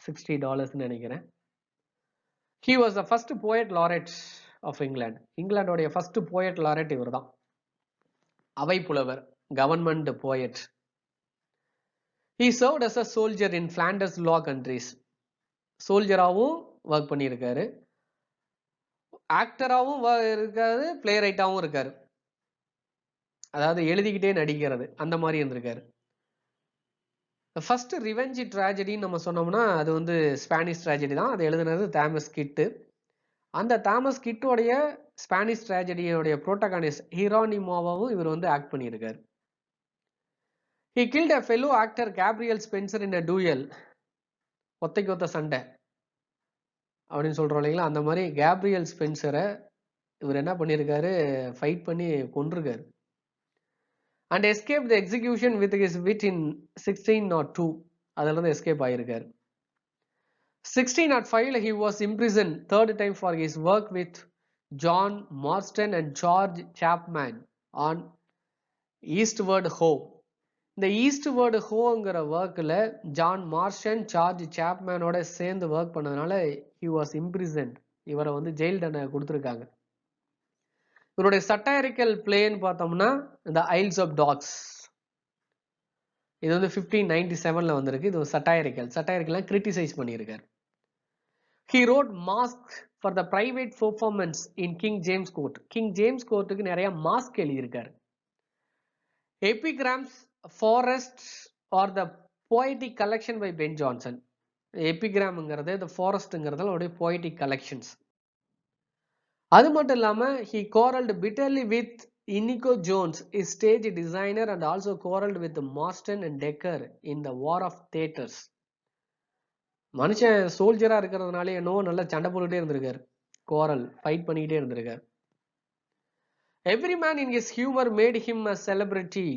$60 நினைக்கிறேன். He was the first poet laureate of England. இங்கிலாண்டோடைய ஃபர்ஸ்ட் போயட் லாரெட் இவர் தான். அவை புலவர், government poet. He served as a soldier in Flanders law countries. சோல்ஜராகவும் ஒர்க் பண்ணியிருக்காரு, ஆக்டராகவும் இருக்காரு, பிளே ரைட்டாகவும் இருக்காரு. அதாவது எழுதிக்கிட்டே நடிக்கிறது அந்த மாதிரி இருந்திருக்காரு. ஃபர்ஸ்ட் ரிவெஞ்ச் ட்ராஜடின்னு நம்ம சொன்னோம்னா அது வந்து ஸ்பானிஷ் ட்ராஜடி தான். அது எழுதுனது தாமஸ் கிட்டு. அந்த தாமஸ் கிட்டோடைய ஸ்பானிஷ் ட்ராஜடியோடைய புரோட்டகானிஸ்ட் ஹீரோனிமோவாவும் இவர் வந்து ஆக்ட் பண்ணியிருக்காரு. He killed a fellow actor Gabriel Spencer in a duel. ஒத்தைக்கு ஒத்த சண்டை அப்படின்னு சொல்றோம் இல்லைங்களா, அந்த மாதிரி கேப்ரியல் ஸ்பென்சரை இவர் என்ன பண்ணியிருக்காரு, ஃபைட் பண்ணி கொன்றிருக்காரு. And escape the execution with his wit in 1602. அதுல இருந்து எஸ்கேப் ஆயிருக்காரு. 1605 he was imprisoned third time for his work with John Marston and George Chapman on Eastward Ho. இந்த ஈஸ்ட்வர்டு ஹோங்கிற ஒர்க்கில் ஜான் மார்ஷன் ஜார்ஜ் சாப்மேனோட சேர்ந்து ஒர்க் பண்ணதுனால he was imprisoned. இவரை வந்து jail தண்டனை கொடுத்துருக்காங்க. இவருடைய சட்டாரிக்கல் பிளேன்னு பார்த்தோம்னா இந்த ஐல்ஸ் ஆஃப் டாக்ஸ். இது வந்து 1597 வந்திருக்கு. இது சட்டாரிக்கல்லாம் கிரிட்டிசைஸ் பண்ணியிருக்காரு. He wrote masque for the private performance in King James court. King James கோர்ட்டுக்கு நிறைய மாஸ்க் எழுதியிருக்காரு. Epigrams forest or the poetic collection by Ben Jonson. எபிகிராம்ங்கிறது இந்த ஃபாரஸ்ட்ங்கிறது அவருடைய போய்டிக் கலெக்ஷன்ஸ். அது மட்டும் இல்லாம he quarreled bitterly with Inigo Jones, his stage designer, and also quarreled with Marston and Dekker in the War of Theatres. மனுஷன் சோல்ஜரா இருக்கிறதுனால என்னவோ நல்லா சண்டை போட்டுட்டே இருந்திருக்காரு. கோரல் ஃபைட் பண்ணிக்கிட்டே இருந்திருக்காரு. Every man in his humor made him a celebrity.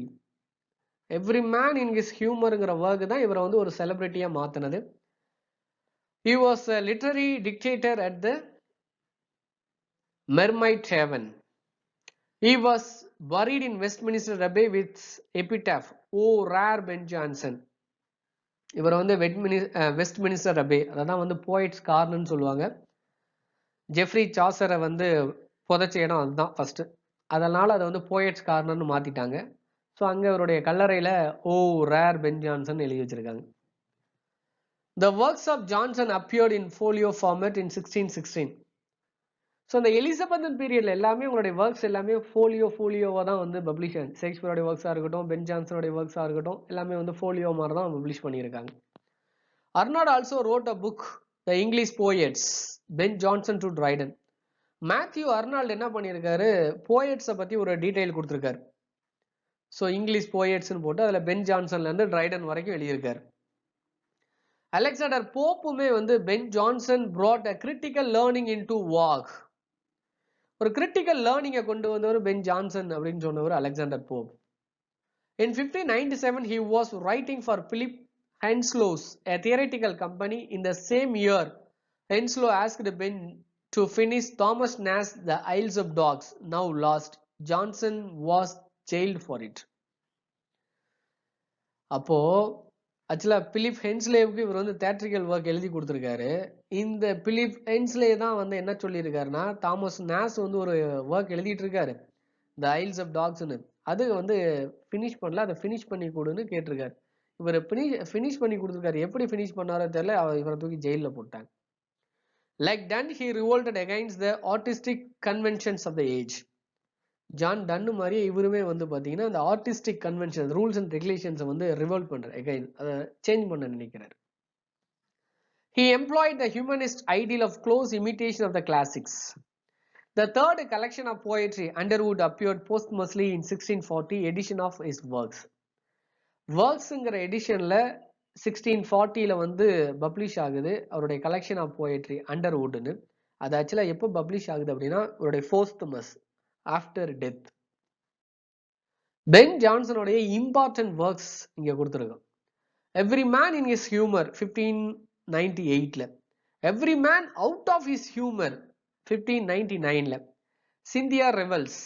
Every man in his humorங்கிற ஒர்க் தான் இவரை வந்து ஒரு செலிபிரிட்டியா மாத்தினது. He was a literary dictator at the Mermaid Tavern. He was buried in Westminster Abbey with epitaph, "O rare Ben Jonson." இவர் வந்து Westminster Abe, அதான் வந்து poets கார்னர்னு சொல்லுவாங்க. ஜெஃப்ரி சாசரை வந்து புதைச்ச இடம் அதுதான் ஃபர்ஸ்ட். அதனால அதை வந்து போயட்ஸ் கார்னர்னு மாத்திட்டாங்க. ஸோ அங்கே அவருடைய கல்லறையில் "ஓ ரேர் பென் ஜான்சன்" எழுதி வச்சிருக்காங்க. The works of Johnson appeared in folio format in 1616. So இந்த எலிசபெத்தன் பீரியட்ல எல்லாமே உங்களுடைய ஒர்க்ஸ் எல்லாமே ஃபோலியோவாக தான் வந்து பப்ளிஷ் ஆகுது. ஷேக்ஸ்பியரோடைய ஒர்க்ஸாக இருக்கட்டும், பென் ஜான்சனுடைய ஒர்க்ஸாக இருக்கட்டும், எல்லாமே வந்து ஃபோலியோ மாதிரி தான் பப்ளிஷ் பண்ணியிருக்காங்க. Arnold also wrote a book, the English poets, Ben Jonson to Dryden. Matthew Arnold என்ன பண்ணியிருக்காரு, போயட்ஸை பற்றி ஒரு டீட்டெயில் கொடுத்துருக்காரு. ஸோ இங்கிலீஷ் போயட்ஸ்னு போட்டு அதில் பென் ஜான்சன்லேருந்து ட்ரைடன் வரைக்கும் எழுதியிருக்காரு. அலெக்சாண்டர் போப்புமே வந்து Ben Jonson brought a critical learning into work. ஒரு கிரிட்டிக்கல் லேர்னிங்கை கொண்டு வந்தவர் பென் ஜான்சன் அப்படின்னு சொன்னவர் Alexander Pope. In 1597 he was writing for Philip Henslow's a theoretical company. In the same year Henslow asked Ben to finish Thomas Nash The Isles of Dogs, now lost. Johnson was jailed for it. அப்போ ஆக்சுவலாக Philip ஹென்ஸ்லேவுக்கு இவர் வந்து theatrical work எழுதி கொடுத்துருக்காரு. இந்த Philip ஹென்ஸ்லே தான் வந்து என்ன சொல்லியிருக்காருன்னா, தாமஸ் நாஸ் வந்து ஒரு ஒர்க் எழுதிட்டு இருக்காரு, த ஐல்ஸ் ஆஃப் டாக்ஸ்னு. அது வந்து ஃபினிஷ் பண்ணல, அதை ஃபினிஷ் பண்ணி கொடுன்னு கேட்டிருக்காரு. இவர் ஃபினிஷ் பண்ணி கொடுத்துருக்காரு. எப்படி ஃபினிஷ் பண்ணாரோ தெரியல, இவரை தூக்கி ஜெயிலில் போட்டாங்க. Like Donne he revolted against the artistic conventions of the age. John Donne மாதிரியே இவருமே வந்து பார்த்தீங்கன்னா அந்த ஆர்டிஸ்டிக் கன்வென்ஷன், ரூல்ஸ் அண்ட் ரெகுலேஷன்ஸை வந்து ரிவால்வ் பண்ணுறாரு, எகைன் அதை சேஞ்ச் பண்ண நினைக்கிறார். He employed the humanist ideal of close imitation of the classics. The third collection of poetry, Underwood, appeared posthumously in 1640 edition of his works. ஒர்க்ஸுங்கிற எடிஷனில் 1640 வந்து publish ஆகுது அவருடைய collection of poetry அண்டர்வுட்னு. அது ஆக்சுவலாக எப்போ பப்ளிஷ் ஆகுது அப்படின்னா அவருடைய போஸ்துமஸ், ஆஃப்டர் டெத். பென் ஜான்சனுடைய இம்பார்ட்டன்ட் ஒர்க்ஸ் இங்க கொடுத்துருக்கோம். Every man in his humour 1598ல, every man out of his humour 1599ல, Cynthia Revels,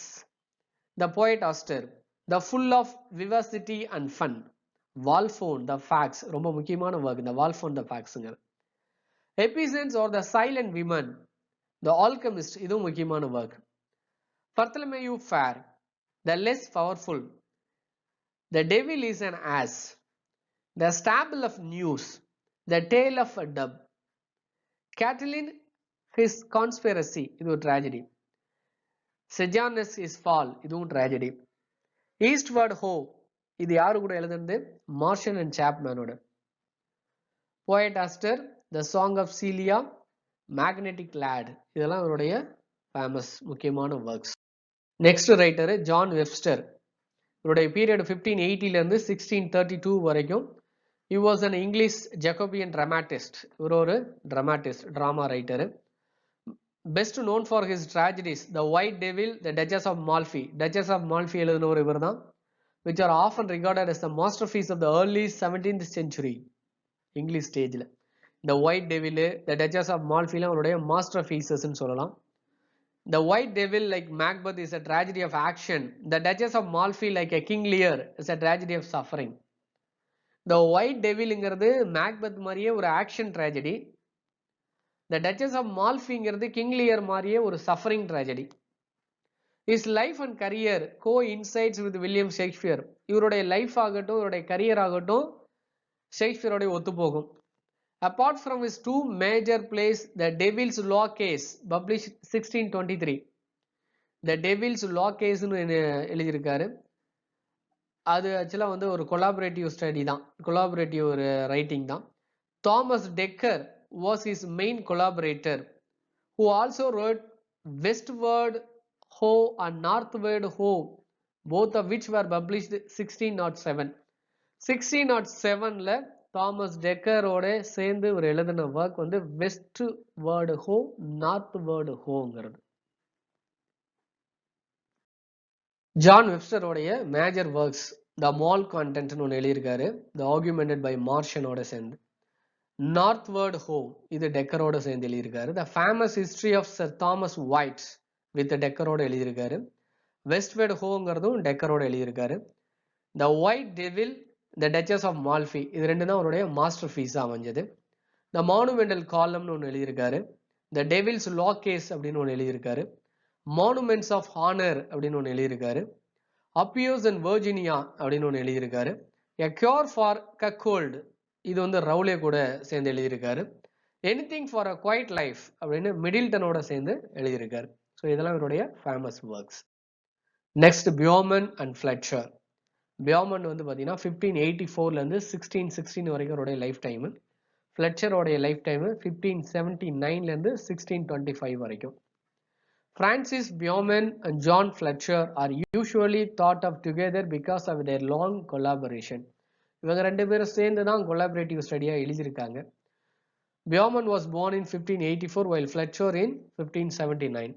the poetaster, the full of vivacity and fun, Volpone the fox, ரொம்ப முக்கியமான work இந்த Volpone the ஃபேக்ட்ஸுங்க. Epicoene or the silent women, the alchemist, இதுவும் முக்கியமான work. Bartholomew fair, the less powerful, the devil is an ass, the stable of news, the tale of a dub, Catiline his conspiracy, இது tragedy, Sejanus his fall, இதுவும் tragedy, Eastward Ho, இது யாரு கூட எழுதுனது? Marston and சாப்மேனோட. Poetaster, the song of Celia, magnetic lady, இதெல்லாம் அவருடைய famous முக்கியமான works. Next writer John Webster. இவருடைய பீரியட் 1580 இருந்து 1632 வரைக்கும். He was an English Jacobean dramatist. இவர் ஒரு dramatist, drama writer. Best known for his tragedies, The White Devil, The Duchess of Malfi. Duchess of Malfi எழுதினவர் இவர்தான். Which are often regarded as the masterpiece of the early 17th century. English stageல The White Devil, The Duchess of Malfi எல்லாம் அவருடைய masterpieces ன்னு சொல்லலாம். The White Devil, like Macbeth, is a tragedy of action. The Duchess of Malfi, like a King Lear, is a tragedy of suffering. The White Devilங்கிறது Macbeth மாதிரியே ஒரு action tragedy. The Duchess of Malfiங்கிறது King Lear மாதிரியே ஒரு suffering tragedy. His life and career coincides with William Shakespeare. இவருடைய life ஆகட்டும், இவருடைய career ஆகட்டும், ஷேக்ஸ்பியரோட ஒத்துப்போகும். Apart from his two major plays, The Devil's Law Case, published 1623. The Devil's Law Case னு எழுதியிருக்காரு. அது ஆக்சுவலா வந்து ஒரு கொலாபரேட்டிவ் ஸ்டடி தான், கொலாபரேட்டிவ் ஒரு ரைட்டிங் தான். Thomas Dekker was his main collaborator, who also wrote Westward Ho and Northward Ho, both of which were published 1607. 1607ல Thomas டெக்கரோட சேர்ந்து ஒரு எழுதின ஒர்க் வந்து வெஸ்ட்வர்ட் ஹோ, நார்த்வர்ட் ஹோங்கிறது. ஜான் வெப்ஸ்டரோடைய மேஜர் ஒர்க்ஸ், த மால் கான்டென்ட்னு ஒன்று எழுதியிருக்காரு, த ஆர்குமெண்டட் பை மார்ஷனோட சேர்ந்து. நார்த்வர்ட் ஹோ இது டெக்கரோட சேர்ந்து எழுதியிருக்காரு. The famous history of Sir Thomas Wyatt with டெக்கரோட எழுதியிருக்காரு. வெஸ்ட்வர்ட் ஹோங்கிறதும் டெக்கரோட எழுதியிருக்காரு. The White Devil, the Duchess of Malfi, இது ரெண்டு தான் அவருடைய மாஸ்டர் பீஸாக அமைஞ்சது. த மானுமெண்டல் காலம்னு ஒன்று எழுதியிருக்காரு. த டெவில்ஸ் லா கேஸ் அப்படின்னு ஒன்று எழுதியிருக்காரு. மானுமெண்ட்ஸ் ஆஃப் ஹானர் அப்படின்னு ஒன்று எழுதியிருக்காரு. அப்பியோஸ் அண்ட் வெர்ஜினியா அப்படின்னு ஒன்று எழுதியிருக்காரு. எ கியூர் ஃபார் கக்கோல்டு, இது வந்து ரவுலே கூட சேர்ந்து எழுதியிருக்காரு. Anything for a quiet life அப்படின்னு மிடில்டனோட சேர்ந்து எழுதியிருக்காரு. ஸோ இதெல்லாம் இவருடைய famous works. Next Beaumont and Fletcher. Beaumont வந்து பார்த்தீங்கன்னா 1584லேருந்து 1616 வரைக்கும் அவருடைய லைஃப் டைமு. ஃபிளெட்சரோடைய லைஃப் டைமு 1579லேருந்து 1625 வரைக்கும். Francis Bauman and John Fletcher are usually thought of together because of their long collaboration. இவங்க ரெண்டு பேரும் சேர்ந்து தான் கொலாபரேட்டிவ் ஸ்டடியா எழுதியிருக்காங்க. Bauman was born in 1584 while Fletcher in 1579.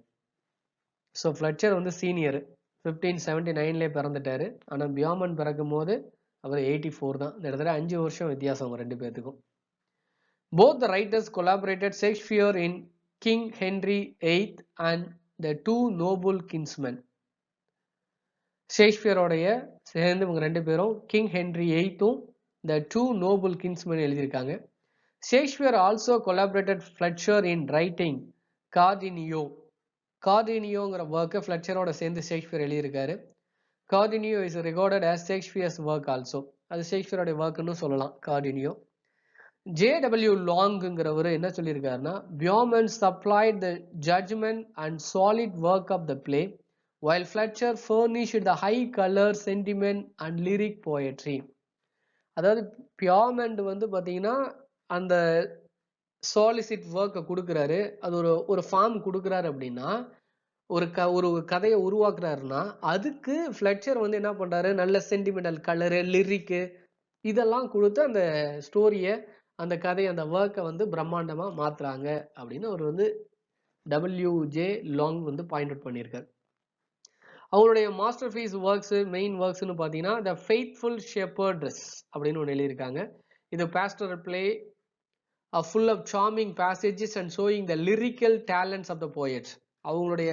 So Fletcher வந்து சீனியர், 1579லே பிறந்துட்டாரு. ஆனால் Bauman பிறக்கும் போது அவர் 84 தான். கிட்டத்தட்ட 5 வருஷம் வித்தியாசம் அவங்க ரெண்டு பேர்த்துக்கும். Both the writers collaborated Shakespeare in King Henry VIII and The Two Noble Kinsmen. ஷேக்ஸ்பியரோடைய சேர்ந்து இவங்க ரெண்டு பேரும் கிங் ஹென்ரி எய்த்தும் த டூ நோபல் கின்ஸ்மன் எழுதியிருக்காங்க. Shakespeare also collaborated Fletcher in writing Cardenio. கார்டினியோங்கிற ஒர்க்கை ஃபிளெட்சரோட சேர்ந்து ஷேக்ஸ்பியர் எழுதியிருக்காரு. Cardenio is regarded as Shakespeare's work also. அது ஷேக்ஸ்பியரோடைய ஒர்க்குன்னு சொல்லலாம் கார்டினியோ. J.W. Longங்கிறவர் என்ன சொல்லியிருக்காருன்னா, Bauman supplied the judgment and solid work of the play, while Fletcher furnished the high color, sentiment and lyric poetry. அதாவது பியாமண்ட் வந்து பார்த்தீங்கன்னா அந்த சாலிசிட் ஒர்க்கை கொடுக்குறாரு, அது ஒரு ஃபார்ம் கொடுக்குறாரு. அப்படின்னா ஒரு கதையை உருவாக்குறாருன்னா அதுக்கு ஃப்ளெட்சர் வந்து என்ன பண்றாரு, நல்ல சென்டிமெண்டல் கலரு, லிரிக்கு இதெல்லாம் கொடுத்து அந்த ஸ்டோரியை, அந்த கதையை, அந்த ஒர்க்கை வந்து பிரம்மாண்டமா மாத்துறாங்க அப்படின்னு அவர் வந்து WJ லாங் வந்து பாயிண்ட் அவுட் பண்ணியிருக்காரு. அவருடைய மாஸ்டர் பீஸ் ஒர்க்ஸ், மெயின் ஒர்க்ஸ்னு பார்த்தீங்கன்னா த ஃபெய்த்ஃபுல் ஷெப்பர்ட்ரஸ் அப்படின்னு ஒன்று எழுதியிருக்காங்க. இது pastoral play full of charming passages and showing the lyrical talents of the poets. அவங்களுடைய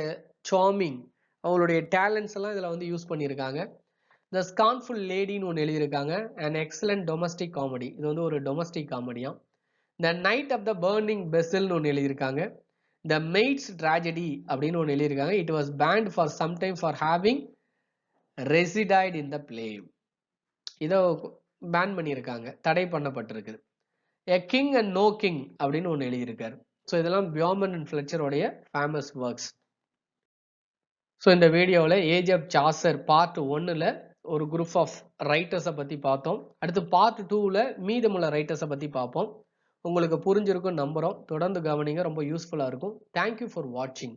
சார்மிங், அவங்களுடைய டேலண்ட்ஸ் எல்லாம் இதில் வந்து யூஸ் பண்ணியிருக்காங்க. த ஸ்கான்ஃபுல் லேடின்னு ஒன்று எழுதியிருக்காங்க. அண்ட் எக்ஸலண்ட் டொமஸ்டிக் காமெடி, இது வந்து ஒரு டொமஸ்டிக் காமெடியா. The knight of the burning பெசல்னு ஒன்று எழுதியிருக்காங்க. த மெய்ட்ஸ் ட்ராஜடி அப்படின்னு ஒன்று எழுதியிருக்காங்க. It was banned for some time for having recited in the play. இதை பேன் பண்ணியிருக்காங்க, தடை பண்ணப்பட்டிருக்குது. A king and no king அப்படின்னு ஒன்று எழுதியிருக்காரு. ஸோ இதெல்லாம் பியாமன் அண்ட் ஃபிளெட்சரோடைய ஃபேமஸ் ஒர்க்ஸ். ஸோ இந்த வீடியோவில் ஏஜ் ஆஃப் சாசர் பார்ட் 1ல் ஒரு குரூப் ஆஃப் ரைட்டர்ஸை பற்றி பார்த்தோம். அடுத்து பார்ட் 2ல மீதமுள்ள ரைட்டர்ஸை பற்றி பார்ப்போம். உங்களுக்கு புரிஞ்சிருக்கும் நம்புகிறோம். தொடர்ந்து கவனிங்க, ரொம்ப யூஸ்ஃபுல்லாக இருக்கும். தேங்க்யூ ஃபார் வாட்சிங்.